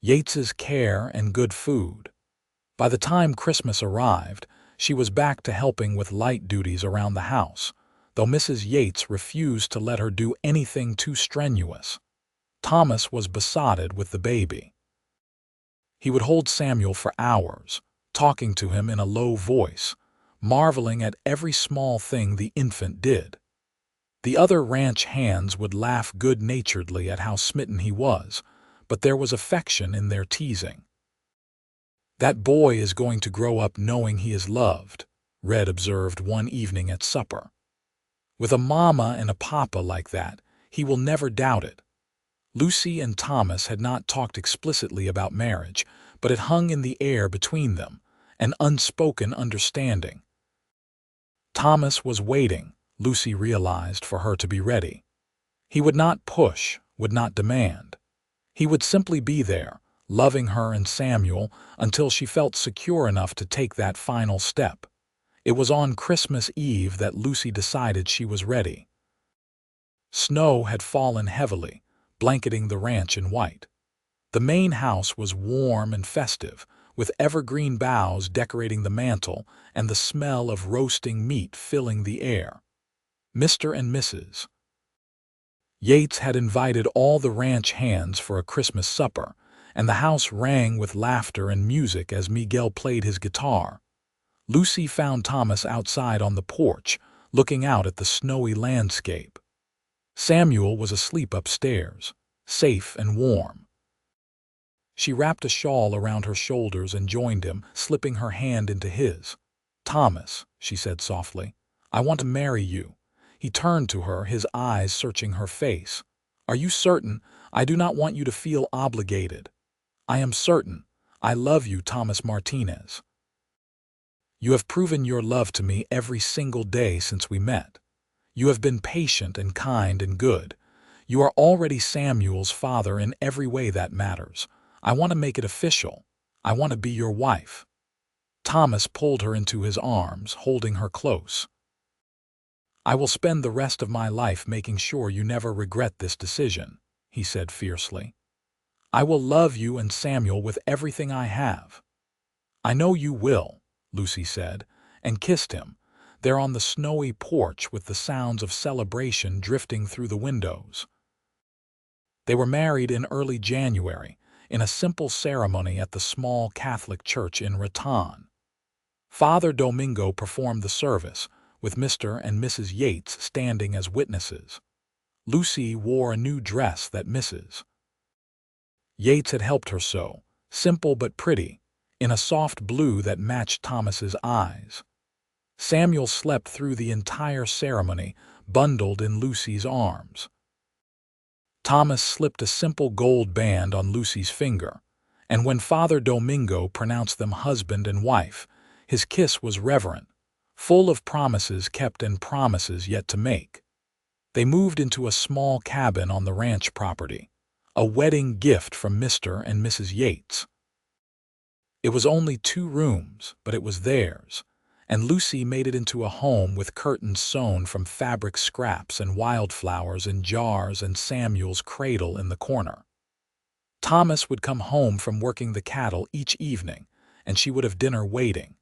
Yates's care and good food. By the time Christmas arrived, she was back to helping with light duties around the house, though Mrs. Yates refused to let her do anything too strenuous. Thomas was besotted with the baby. He would hold Samuel for hours, talking to him in a low voice, marveling at every small thing the infant did. The other ranch hands would laugh good-naturedly at how smitten he was, but there was affection in their teasing. "That boy is going to grow up knowing he is loved," Red observed one evening at supper. "With a mama and a papa like that, he will never doubt it." Lucy and Thomas had not talked explicitly about marriage, but it hung in the air between them, an unspoken understanding. Thomas was waiting, Lucy realized, for her to be ready. He would not push, would not demand. He would simply be there, loving her and Samuel until she felt secure enough to take that final step. It was on Christmas Eve that Lucy decided she was ready. Snow had fallen heavily, blanketing the ranch in white. The main house was warm and festive, with evergreen boughs decorating the mantel and the smell of roasting meat filling the air. Mr. and Mrs. Yates had invited all the ranch hands for a Christmas supper, and the house rang with laughter and music as Miguel played his guitar. Lucy found Thomas outside on the porch, looking out at the snowy landscape. Samuel was asleep upstairs, safe and warm. She wrapped a shawl around her shoulders and joined him, slipping her hand into his. "Thomas," she said softly, "I want to marry you." He turned to her, his eyes searching her face. "Are you certain? I do not want you to feel obligated." "I am certain. I love you, Thomas Martinez. You have proven your love to me every single day since we met. You have been patient and kind and good. You are already Samuel's father in every way that matters. I want to make it official. I want to be your wife." Thomas pulled her into his arms, holding her close. "I will spend the rest of my life making sure you never regret this decision," he said fiercely. "I will love you and Samuel with everything I have." "I know you will," Lucy said, and kissed him, there on the snowy porch with the sounds of celebration drifting through the windows. They were married in early January, in a simple ceremony at the small Catholic church in Raton. Father Domingo performed the service, with Mr. and Mrs. Yates standing as witnesses. Lucy wore a new dress that Mrs. Yates had helped her sew, simple but pretty, in a soft blue that matched Thomas's eyes. Samuel slept through the entire ceremony, bundled in Lucy's arms. Thomas slipped a simple gold band on Lucy's finger, and when Father Domingo pronounced them husband and wife, his kiss was reverent, full of promises kept and promises yet to make. They moved into a small cabin on the ranch property, a wedding gift from Mr. and Mrs. Yates. It was only 2 rooms, but it was theirs, and Lucy made it into a home with curtains sewn from fabric scraps and wildflowers in jars and Samuel's cradle in the corner. Thomas would come home from working the cattle each evening, and she would have dinner waiting.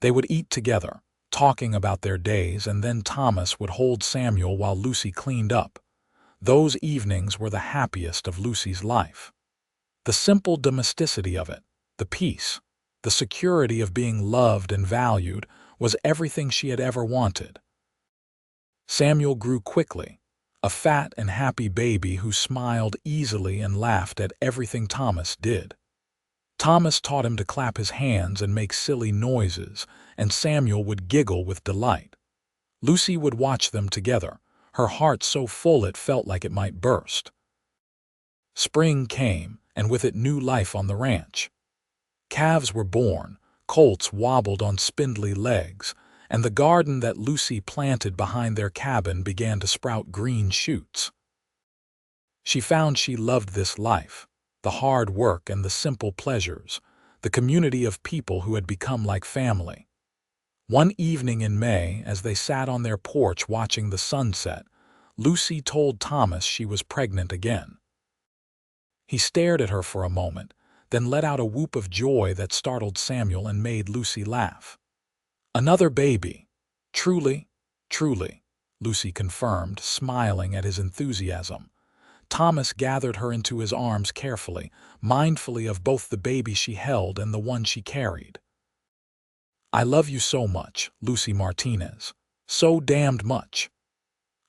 They would eat together, talking about their days, and then Thomas would hold Samuel while Lucy cleaned up. Those evenings were the happiest of Lucy's life. The simple domesticity of it, the peace, the security of being loved and valued, was everything she had ever wanted. Samuel grew quickly, a fat and happy baby who smiled easily and laughed at everything Thomas did. Thomas taught him to clap his hands and make silly noises, and Samuel would giggle with delight. Lucy would watch them together, her heart so full it felt like it might burst. Spring came, and with it new life on the ranch. Calves were born, colts wobbled on spindly legs, and the garden that Lucy planted behind their cabin began to sprout green shoots. She found she loved this life, the hard work and the simple pleasures, the community of people who had become like family. One evening in May, as they sat on their porch watching the sunset, Lucy told Thomas she was pregnant again. He stared at her for a moment, then let out a whoop of joy that startled Samuel and made Lucy laugh. "Another baby. Truly, truly," Lucy confirmed, smiling at his enthusiasm. Thomas gathered her into his arms carefully, mindfully of both the baby she held and the one she carried. "I love you so much, Lucy Martinez. So damned much."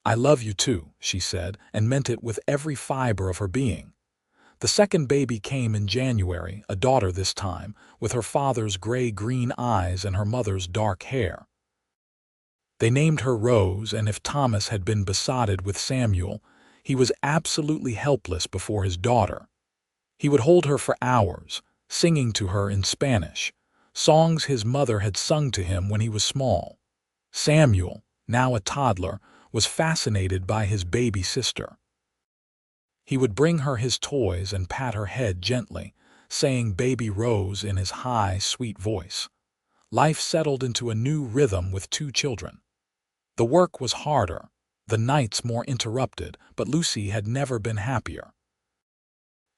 "I love you too," she said, and meant it with every fiber of her being. The second baby came in January, a daughter this time, with her father's gray-green eyes and her mother's dark hair. They named her Rose, and if Thomas had been besotted with Samuel, he was absolutely helpless before his daughter. He would hold her for hours, singing to her in Spanish, songs his mother had sung to him when he was small. Samuel, now a toddler, was fascinated by his baby sister. He would bring her his toys and pat her head gently, saying "Baby Rose" in his high, sweet voice. Life settled into a new rhythm with two children. The work was harder, the nights more interrupted, but Lucy had never been happier.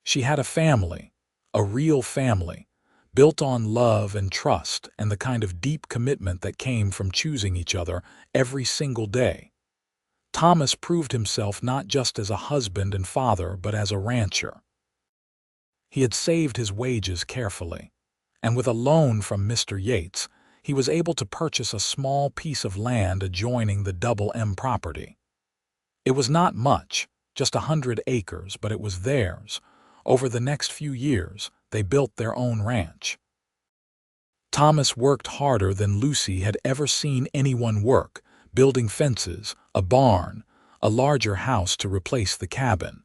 She had a family, a real family, built on love and trust and the kind of deep commitment that came from choosing each other every single day. Thomas proved himself not just as a husband and father, but as a rancher. He had saved his wages carefully, and with a loan from Mr. Yates, he was able to purchase a small piece of land adjoining the Double M property. It was not much, just 100 acres, but it was theirs. Over the next few years, they built their own ranch. Thomas worked harder than Lucy had ever seen anyone work, building fences, a barn, a larger house to replace the cabin.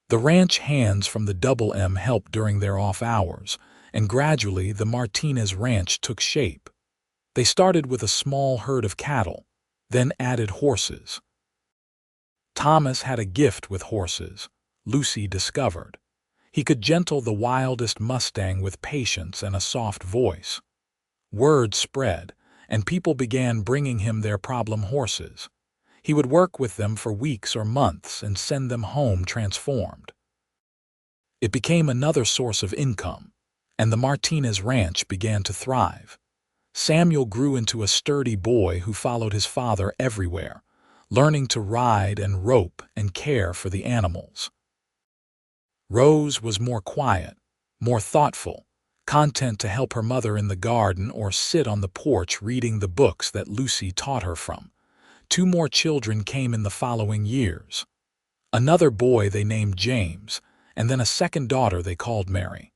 The ranch hands from the Double M helped during their off hours, and gradually the Martinez ranch took shape. They started with a small herd of cattle, then added horses. Thomas had a gift with horses, Lucy discovered. He could gentle the wildest Mustang with patience and a soft voice. Word spread, and people began bringing him their problem horses. He would work with them for weeks or months and send them home transformed. It became another source of income, and the Martinez ranch began to thrive. Samuel grew into a sturdy boy who followed his father everywhere, learning to ride and rope and care for the animals. Rose was more quiet, more thoughtful, content to help her mother in the garden or sit on the porch reading the books that Lucy taught her from. 2 more children came in the following years. Another boy they named James, and then a second daughter they called Mary.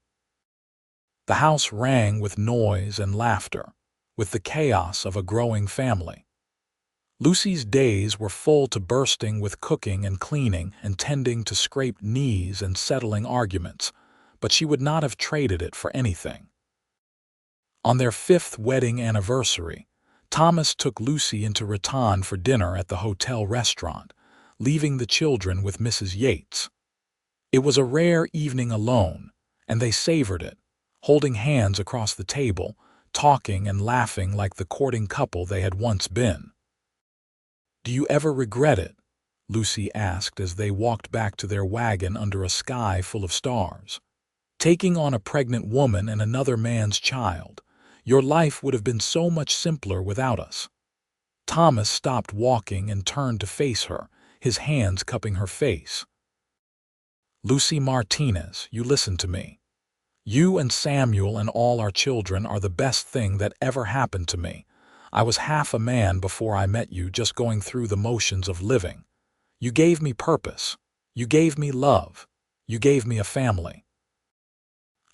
The house rang with noise and laughter, with the chaos of a growing family. Lucy's days were full to bursting with cooking and cleaning and tending to scraped knees and settling arguments, but she would not have traded it for anything. On their 5th wedding anniversary, Thomas took Lucy into Raton for dinner at the hotel restaurant, leaving the children with Mrs. Yates. It was a rare evening alone, and they savored it, holding hands across the table, talking and laughing like the courting couple they had once been. "Do you ever regret it?" Lucy asked as they walked back to their wagon under a sky full of stars. "Taking on a pregnant woman and another man's child. Your life would have been so much simpler without us." Thomas stopped walking and turned to face her, his hands cupping her face. "Lucy Martinez, you listen to me. You and Samuel and all our children are the best thing that ever happened to me. I was half a man before I met you, just going through the motions of living. You gave me purpose. You gave me love. You gave me a family.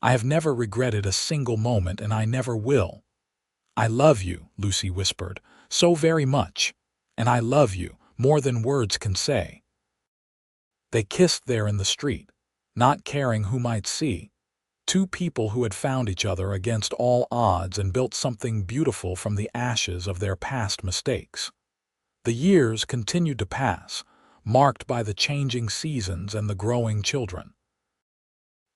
I have never regretted a single moment, and I never will. I love you," Lucy whispered, "so very much. And I love you more than words can say." They kissed there in the street, not caring who might see. 2 people who had found each other against all odds and built something beautiful from the ashes of their past mistakes. The years continued to pass, marked by the changing seasons and the growing children.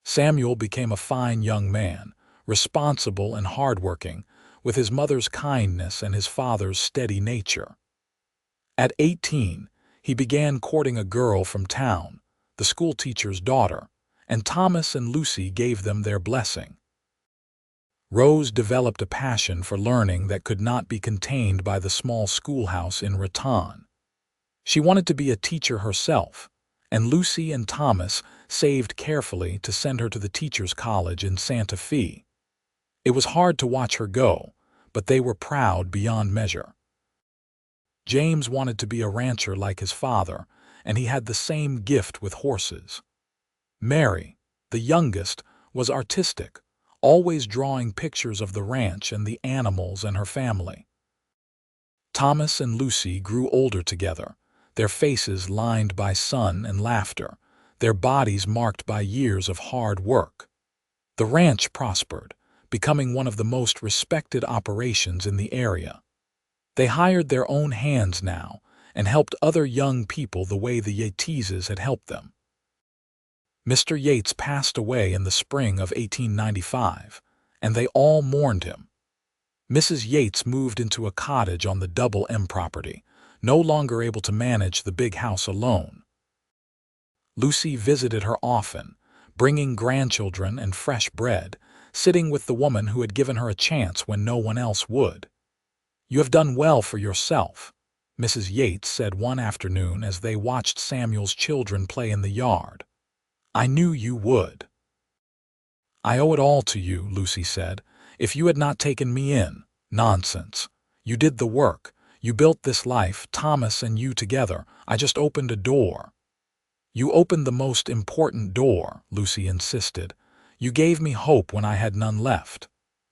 Samuel became a fine young man, responsible and hardworking, with his mother's kindness and his father's steady nature. At 18, he began courting a girl from town, the schoolteacher's daughter, and Thomas and Lucy gave them their blessing. Rose developed a passion for learning that could not be contained by the small schoolhouse in Raton. She wanted to be a teacher herself, and Lucy and Thomas saved carefully to send her to the teachers' college in Santa Fe. It was hard to watch her go, but they were proud beyond measure. James wanted to be a rancher like his father, and he had the same gift with horses. Mary, the youngest, was artistic, always drawing pictures of the ranch and the animals and her family. Thomas and Lucy grew older together, their faces lined by sun and laughter, their bodies marked by years of hard work. The ranch prospered, becoming one of the most respected operations in the area. They hired their own hands now and helped other young people the way the Yateses had helped them. Mr. Yates passed away in the spring of 1895, and they all mourned him. Mrs. Yates moved into a cottage on the Double M property, no longer able to manage the big house alone. Lucy visited her often, bringing grandchildren and fresh bread, sitting with the woman who had given her a chance when no one else would. "You have done well for yourself," Mrs. Yates said one afternoon as they watched Samuel's children play in the yard. "I knew you would." "I owe it all to you," Lucy said. "If you had not taken me in, nonsense. You did the work. You built this life, Thomas and you together. I just opened a door." "You opened the most important door," Lucy insisted. "You gave me hope when I had none left."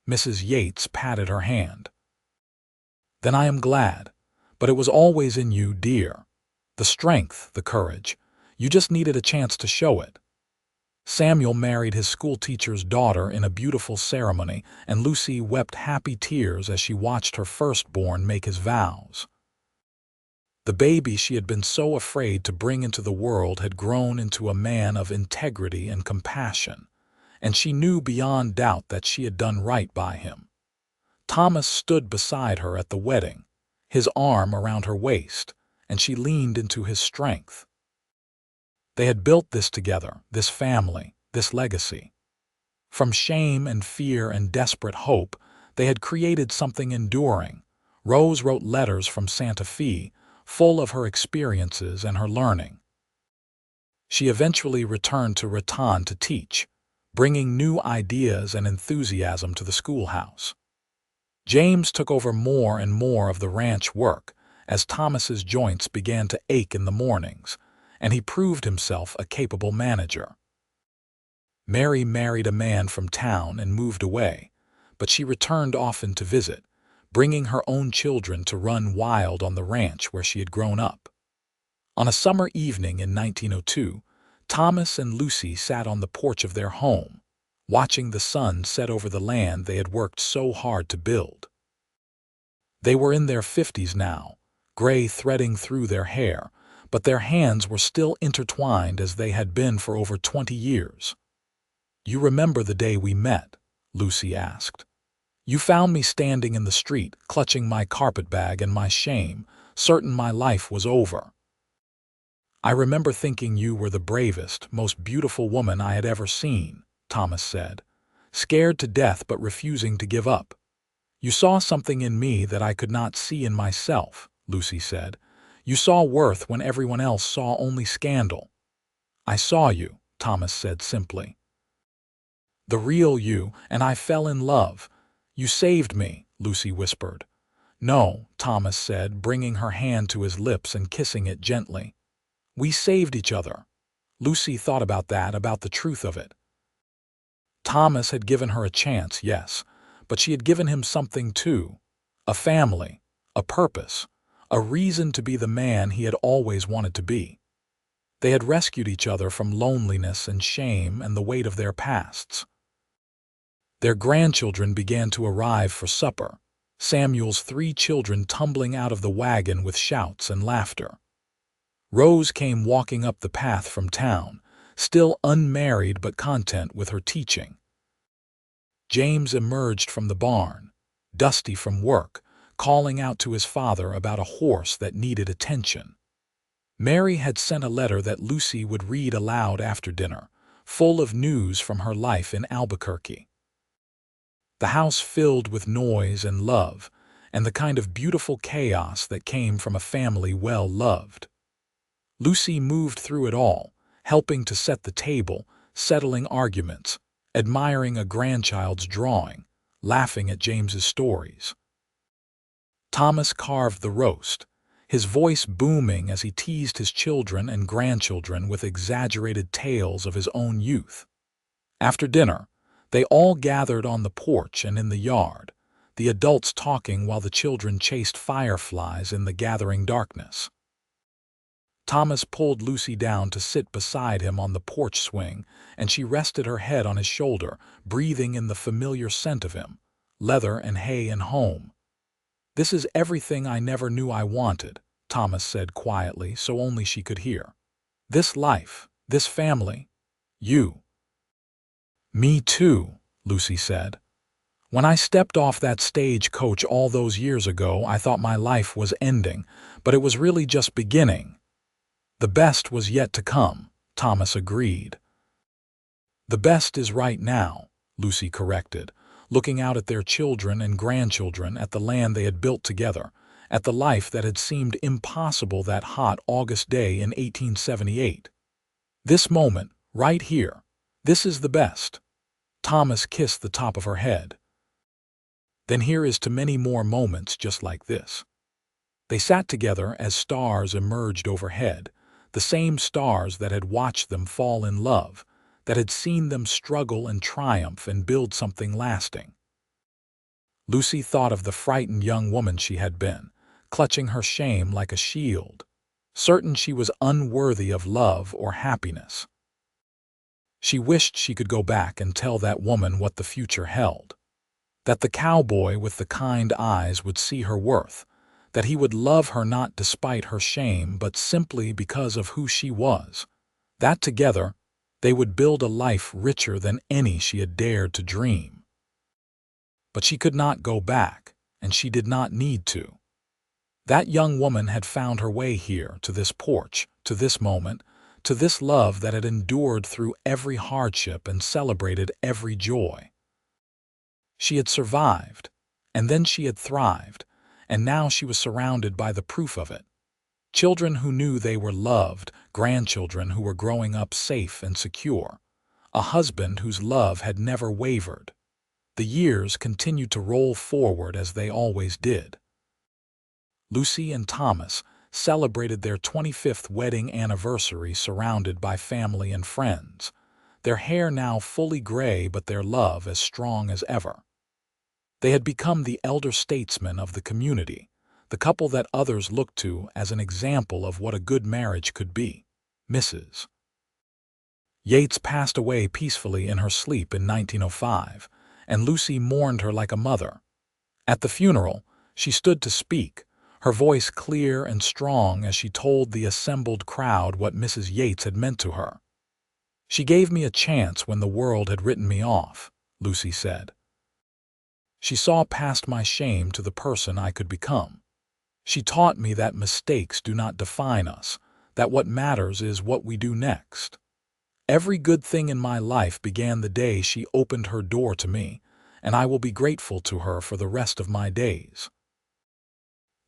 Mrs. Yates patted her hand. "Then I am glad. But it was always in you, dear. The strength, the courage. You just needed a chance to show it." Samuel married his schoolteacher's daughter in a beautiful ceremony, and Lucy wept happy tears as she watched her firstborn make his vows. The baby she had been so afraid to bring into the world had grown into a man of integrity and compassion, and she knew beyond doubt that she had done right by him. Thomas stood beside her at the wedding, his arm around her waist, and she leaned into his strength. They had built this together, this family, this legacy. From shame and fear and desperate hope, they had created something enduring. Rose wrote letters from Santa Fe, full of her experiences and her learning. She eventually returned to Raton to teach, bringing new ideas and enthusiasm to the schoolhouse. James took over more and more of the ranch work as Thomas's joints began to ache in the mornings, and he proved himself a capable manager. Mary married a man from town and moved away, but she returned often to visit, bringing her own children to run wild on the ranch where she had grown up. On a summer evening in 1902, Thomas and Lucy sat on the porch of their home, watching the sun set over the land they had worked so hard to build. They were in their 50s now, gray threading through their hair, but their hands were still intertwined as they had been for over 20 years. "You remember the day we met?" Lucy asked. "You found me standing in the street, clutching my carpetbag and my shame, certain my life was over." "I remember thinking you were the bravest, most beautiful woman I had ever seen," Thomas said, "scared to death but refusing to give up." "You saw something in me that I could not see in myself," Lucy said. "You saw worth when everyone else saw only scandal." "I saw you," Thomas said simply. "The real you, and I fell in love. You saved me," Lucy whispered. "No," Thomas said, bringing her hand to his lips and kissing it gently. "We saved each other." Lucy thought about the truth of it. Thomas had given her a chance, yes, but she had given him something too. A family, a purpose, a reason to be the man he had always wanted to be. They had rescued each other from loneliness and shame and the weight of their pasts. Their grandchildren began to arrive for supper, Samuel's 3 children tumbling out of the wagon with shouts and laughter. Rose came walking up the path from town, still unmarried but content with her teaching. James emerged from the barn, dusty from work, calling out to his father about a horse that needed attention. Mary had sent a letter that Lucy would read aloud after dinner, full of news from her life in Albuquerque. The house filled with noise and love, and the kind of beautiful chaos that came from a family well loved. Lucy moved through it all, helping to set the table, settling arguments, admiring a grandchild's drawing, laughing at James's stories. Thomas carved the roast, his voice booming as he teased his children and grandchildren with exaggerated tales of his own youth. After dinner, they all gathered on the porch and in the yard, the adults talking while the children chased fireflies in the gathering darkness. Thomas pulled Lucy down to sit beside him on the porch swing, and she rested her head on his shoulder, breathing in the familiar scent of him, leather and hay and home. "This is everything I never knew I wanted," Thomas said quietly so only she could hear. "This life, this family, you." "Me too," Lucy said. "When I stepped off that stagecoach all those years ago, I thought my life was ending, but it was really just beginning." "The best was yet to come," Thomas agreed. "The best is right now," Lucy corrected, looking out at their children and grandchildren, at the land they had built together, at the life that had seemed impossible that hot August day in 1878. "This moment, right here, this is the best." Thomas kissed the top of her head. "Then here is to many more moments just like this." They sat together as stars emerged overhead, the same stars that had watched them fall in love, that had seen them struggle and triumph and build something lasting. Lucy thought of the frightened young woman she had been, clutching her shame like a shield, certain she was unworthy of love or happiness. She wished she could go back and tell that woman what the future held, that the cowboy with the kind eyes would see her worth, that he would love her not despite her shame but simply because of who she was, that together they would build a life richer than any she had dared to dream. But she could not go back, and she did not need to. That young woman had found her way here, to this porch, to this moment, to this love that had endured through every hardship and celebrated every joy. She had survived, and then she had thrived, and now she was surrounded by the proof of it. Children who knew they were loved, grandchildren who were growing up safe and secure, a husband whose love had never wavered. The years continued to roll forward as they always did. Lucy and Thomas celebrated their 25th wedding anniversary surrounded by family and friends, their hair now fully gray but their love as strong as ever. They had become the elder statesmen of the community, the couple that others looked to as an example of what a good marriage could be. Mrs. Yates passed away peacefully in her sleep in 1905, and Lucy mourned her like a mother. At the funeral, she stood to speak, her voice clear and strong as she told the assembled crowd what Mrs. Yates had meant to her. "She gave me a chance when the world had written me off," Lucy said. "She saw past my shame to the person I could become. She taught me that mistakes do not define us, that what matters is what we do next. Every good thing in my life began the day she opened her door to me, and I will be grateful to her for the rest of my days."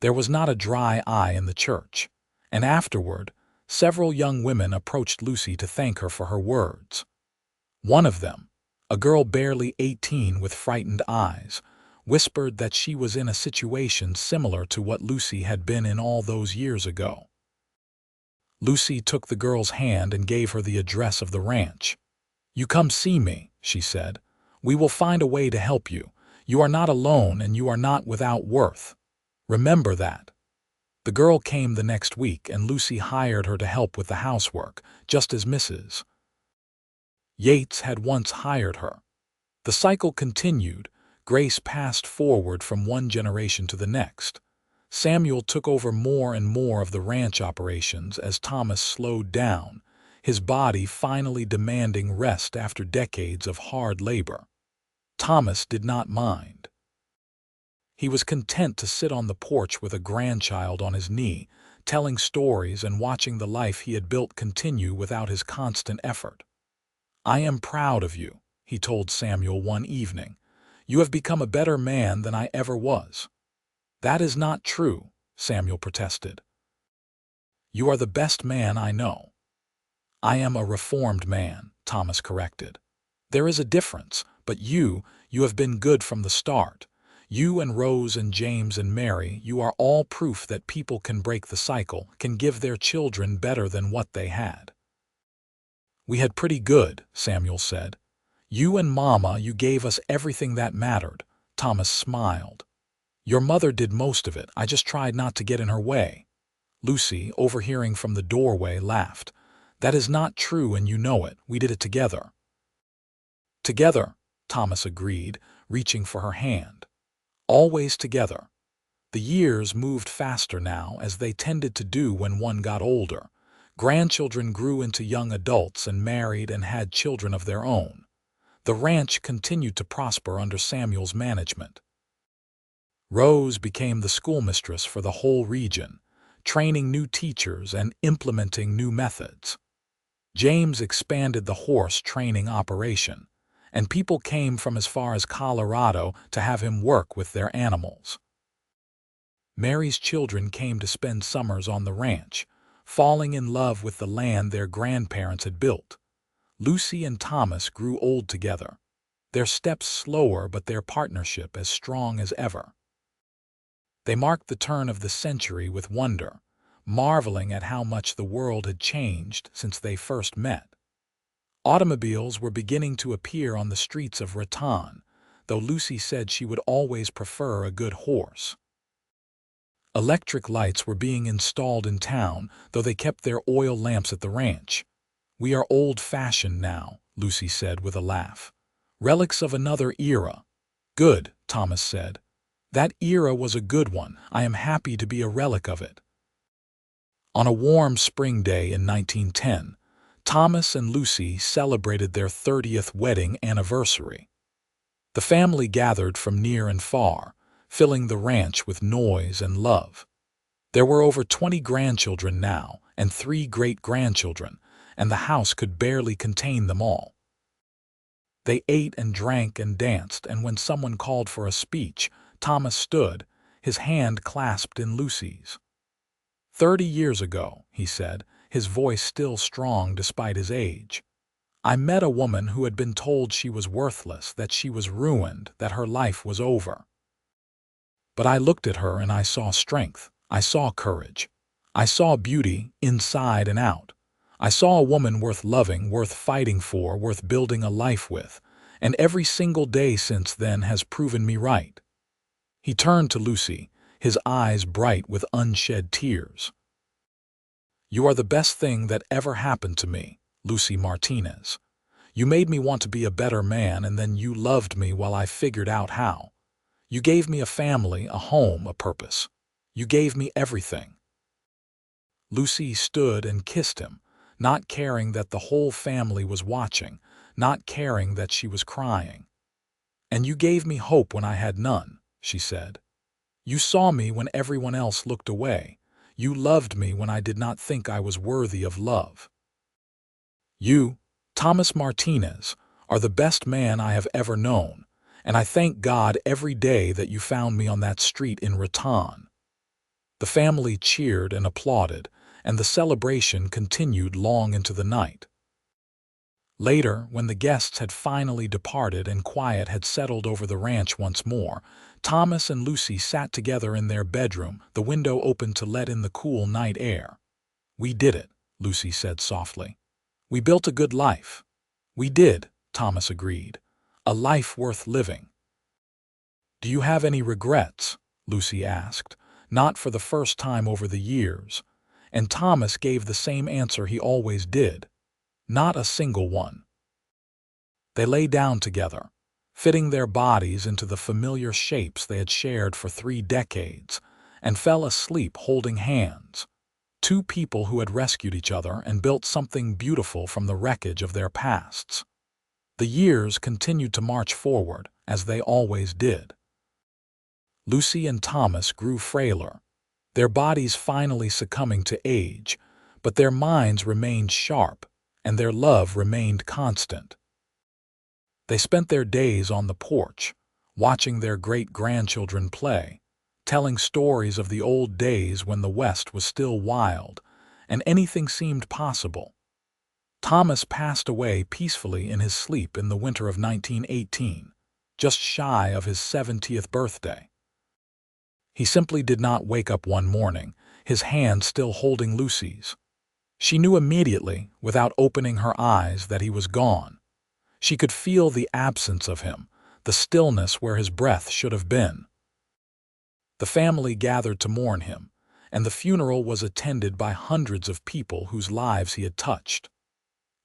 There was not a dry eye in the church, and afterward, several young women approached Lucy to thank her for her words. One of them, a girl barely 18 with frightened eyes, whispered that she was in a situation similar to what Lucy had been in all those years ago. Lucy took the girl's hand and gave her the address of the ranch. "You come see me," she said. "We will find a way to help you. You are not alone and you are not without worth. Remember that." The girl came the next week and Lucy hired her to help with the housework, just as Mrs. Yates had once hired her. The cycle continued. Grace passed forward from one generation to the next. Samuel took over more and more of the ranch operations as Thomas slowed down, his body finally demanding rest after decades of hard labor. Thomas did not mind. He was content to sit on the porch with a grandchild on his knee, telling stories and watching the life he had built continue without his constant effort. "I am proud of you," he told Samuel one evening. "You have become a better man than I ever was." "That is not true," Samuel protested. "You are the best man I know." "I am a reformed man," Thomas corrected. "There is a difference, but you have been good from the start. You and Rose and James and Mary, you are all proof that people can break the cycle, can give their children better than what they had." "We had pretty good," Samuel said. "You and Mama, you gave us everything that mattered." Thomas smiled. "Your mother did most of it. I just tried not to get in her way." Lucy, overhearing from the doorway, laughed. "That is not true, and you know it. We did it together." "Together," Thomas agreed, reaching for her hand. "Always together." The years moved faster now, as they tended to do when one got older. Grandchildren grew into young adults and married and had children of their own. The ranch continued to prosper under Samuel's management. Rose became the schoolmistress for the whole region, training new teachers and implementing new methods. James expanded the horse training operation, and people came from as far as Colorado to have him work with their animals. Mary's children came to spend summers on the ranch, falling in love with the land their grandparents had built. Lucy and Thomas grew old together, their steps slower but their partnership as strong as ever. They marked the turn of the century with wonder, marveling at how much the world had changed since they first met. Automobiles were beginning to appear on the streets of Raton, though Lucy said she would always prefer a good horse. Electric lights were being installed in town, though they kept their oil lamps at the ranch. "We are old-fashioned now," Lucy said with a laugh. "Relics of another era." "Good," Thomas said. "That era was a good one. I am happy to be a relic of it." On a warm spring day in 1910, Thomas and Lucy celebrated their 30th wedding anniversary. The family gathered from near and far, filling the ranch with noise and love. There were over 20 grandchildren now, and 3 great-grandchildren, and the house could barely contain them all. They ate and drank and danced, and when someone called for a speech, Thomas stood, his hand clasped in Lucy's. "30 years ago," he said, his voice still strong despite his age, "I met a woman who had been told she was worthless, that she was ruined, that her life was over. But I looked at her and I saw strength, I saw courage, I saw beauty inside and out. I saw a woman worth loving, worth fighting for, worth building a life with, and every single day since then has proven me right." He turned to Lucy, his eyes bright with unshed tears. "You are the best thing that ever happened to me, Lucy Martinez. You made me want to be a better man, and then you loved me while I figured out how. You gave me a family, a home, a purpose. You gave me everything." Lucy stood and kissed him, not caring that the whole family was watching, not caring that she was crying. "And you gave me hope when I had none," she said. "You saw me when everyone else looked away. You loved me when I did not think I was worthy of love. You, Thomas Martinez, are the best man I have ever known, and I thank God every day that you found me on that street in Raton." The family cheered and applauded, and the celebration continued long into the night. Later, when the guests had finally departed and quiet had settled over the ranch once more, Thomas and Lucy sat together in their bedroom, the window open to let in the cool night air. "We did it," Lucy said softly. "We built a good life." "We did," Thomas agreed. "A life worth living." "Do you have any regrets?" Lucy asked, not for the first time over the years, and Thomas gave the same answer he always did. "Not a single one." They lay down together, fitting their bodies into the familiar shapes they had shared for 3 decades, and fell asleep holding hands. 2 people who had rescued each other and built something beautiful from the wreckage of their pasts. The years continued to march forward, as they always did. Lucy and Thomas grew frailer, their bodies finally succumbing to age, but their minds remained sharp, and their love remained constant. They spent their days on the porch, watching their great-grandchildren play, telling stories of the old days when the West was still wild, and anything seemed possible. Thomas passed away peacefully in his sleep in the winter of 1918, just shy of his 70th birthday. He simply did not wake up one morning, his hand still holding Lucy's. She knew immediately, without opening her eyes, that he was gone. She could feel the absence of him, the stillness where his breath should have been. The family gathered to mourn him, and the funeral was attended by hundreds of people whose lives he had touched.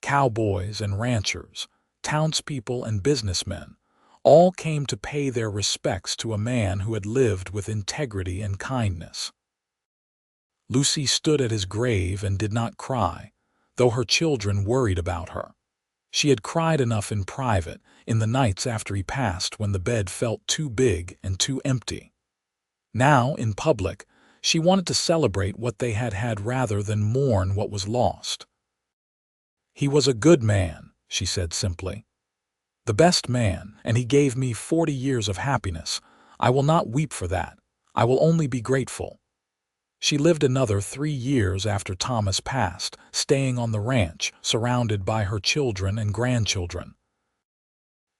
Cowboys and ranchers, townspeople and businessmen, all came to pay their respects to a man who had lived with integrity and kindness. Lucy stood at his grave and did not cry, though her children worried about her. She had cried enough in private, in the nights after he passed when the bed felt too big and too empty. Now, in public, she wanted to celebrate what they had had rather than mourn what was lost. "He was a good man," she said simply. "The best man, and he gave me 40 years of happiness. I will not weep for that. I will only be grateful." She lived another 3 years after Thomas passed, staying on the ranch, surrounded by her children and grandchildren.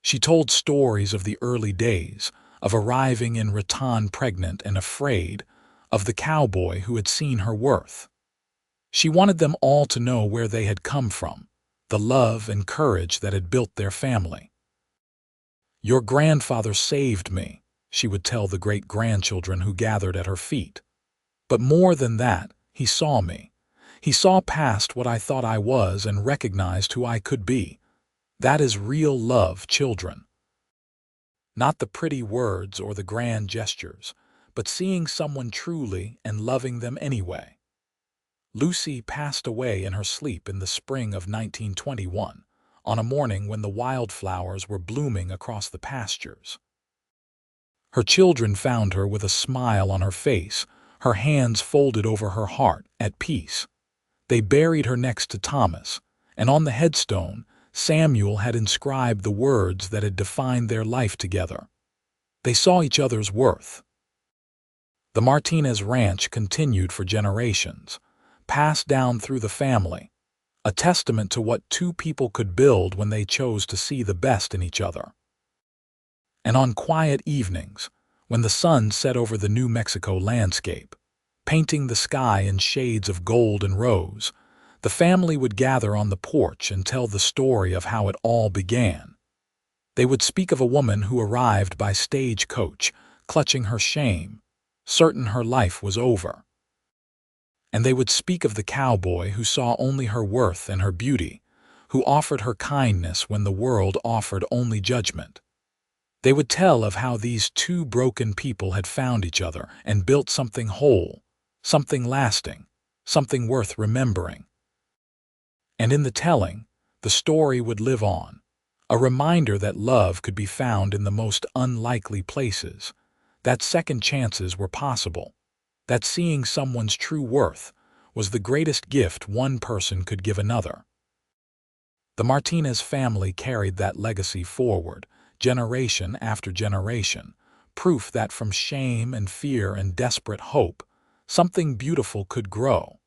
She told stories of the early days, of arriving in Raton pregnant and afraid, of the cowboy who had seen her worth. She wanted them all to know where they had come from, the love and courage that had built their family. "Your grandfather saved me," she would tell the great-grandchildren who gathered at her feet. "But more than that, he saw me. He saw past what I thought I was and recognized who I could be. That is real love, children. Not the pretty words or the grand gestures, but seeing someone truly and loving them anyway." Lucy passed away in her sleep in the spring of 1921, on a morning when the wildflowers were blooming across the pastures. Her children found her with a smile on her face, her hands folded over her heart, at peace. They buried her next to Thomas, and on the headstone, Samuel had inscribed the words that had defined their life together. They saw each other's worth. The Martinez ranch continued for generations, passed down through the family, a testament to what two people could build when they chose to see the best in each other. And on quiet evenings, when the sun set over the New Mexico landscape, painting the sky in shades of gold and rose, the family would gather on the porch and tell the story of how it all began. They would speak of a woman who arrived by stagecoach, clutching her shame, certain her life was over. And they would speak of the cowboy who saw only her worth and her beauty, who offered her kindness when the world offered only judgment. They would tell of how these two broken people had found each other and built something whole, something lasting, something worth remembering. And in the telling, the story would live on, a reminder that love could be found in the most unlikely places, that second chances were possible, that seeing someone's true worth was the greatest gift one person could give another. The Martinez family carried that legacy forward, generation after generation, proof that from shame and fear and desperate hope, something beautiful could grow.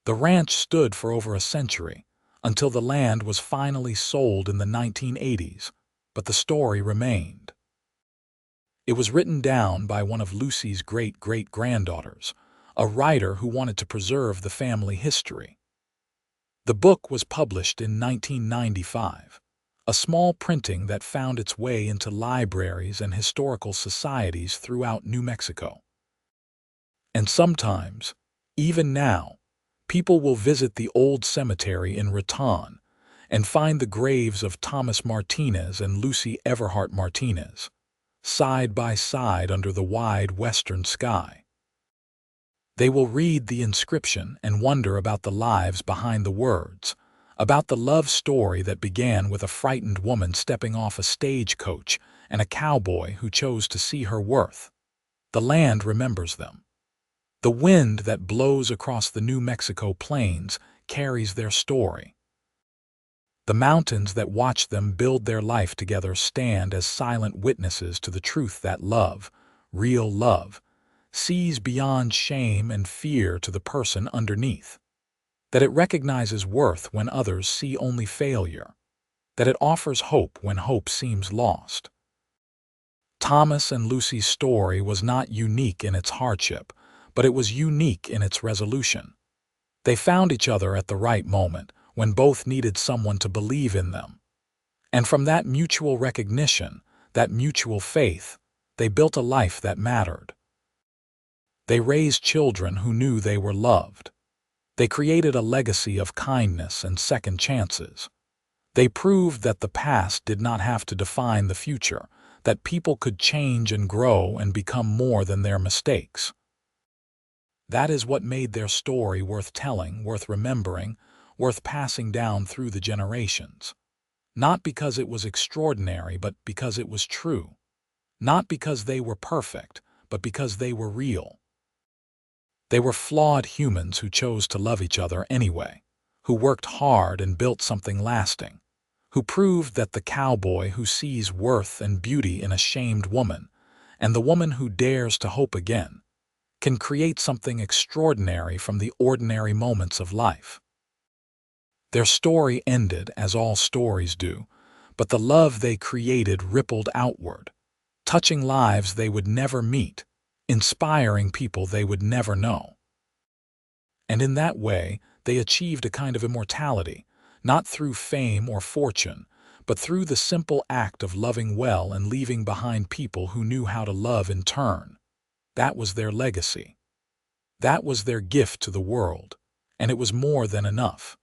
The ranch stood for over a century, until the land was finally sold in the 1980s, but the story remained. It was written down by one of Lucy's great-great-granddaughters, a writer who wanted to preserve the family history. The book was published in 1995, a small printing that found its way into libraries and historical societies throughout New Mexico. And sometimes, even now, people will visit the old cemetery in Raton and find the graves of Thomas Martinez and Lucy Everhart Martinez, side by side under the wide western sky. They will read the inscription and wonder about the lives behind the words, about the love story that began with a frightened woman stepping off a stagecoach and a cowboy who chose to see her worth. The land remembers them. The wind that blows across the New Mexico plains carries their story. The mountains that watched them build their life together stand as silent witnesses to the truth that love, real love, sees beyond shame and fear to the person underneath. That it recognizes worth when others see only failure. That it offers hope when hope seems lost. Thomas and Lucy's story was not unique in its hardship, but it was unique in its resolution. They found each other at the right moment, when both needed someone to believe in them. And from that mutual recognition, that mutual faith, they built a life that mattered. They raised children who knew they were loved. They created a legacy of kindness and second chances. They proved that the past did not have to define the future, that people could change and grow and become more than their mistakes. That is what made their story worth telling, worth remembering, worth passing down through the generations. Not because it was extraordinary, but because it was true. Not because they were perfect, but because they were real. They were flawed humans who chose to love each other anyway, who worked hard and built something lasting, who proved that the cowboy who sees worth and beauty in a shamed woman, and the woman who dares to hope again, can create something extraordinary from the ordinary moments of life. Their story ended as all stories do, but the love they created rippled outward, touching lives they would never meet, inspiring people they would never know. And in that way, they achieved a kind of immortality, not through fame or fortune, but through the simple act of loving well and leaving behind people who knew how to love in turn. That was their legacy. That was their gift to the world, and it was more than enough.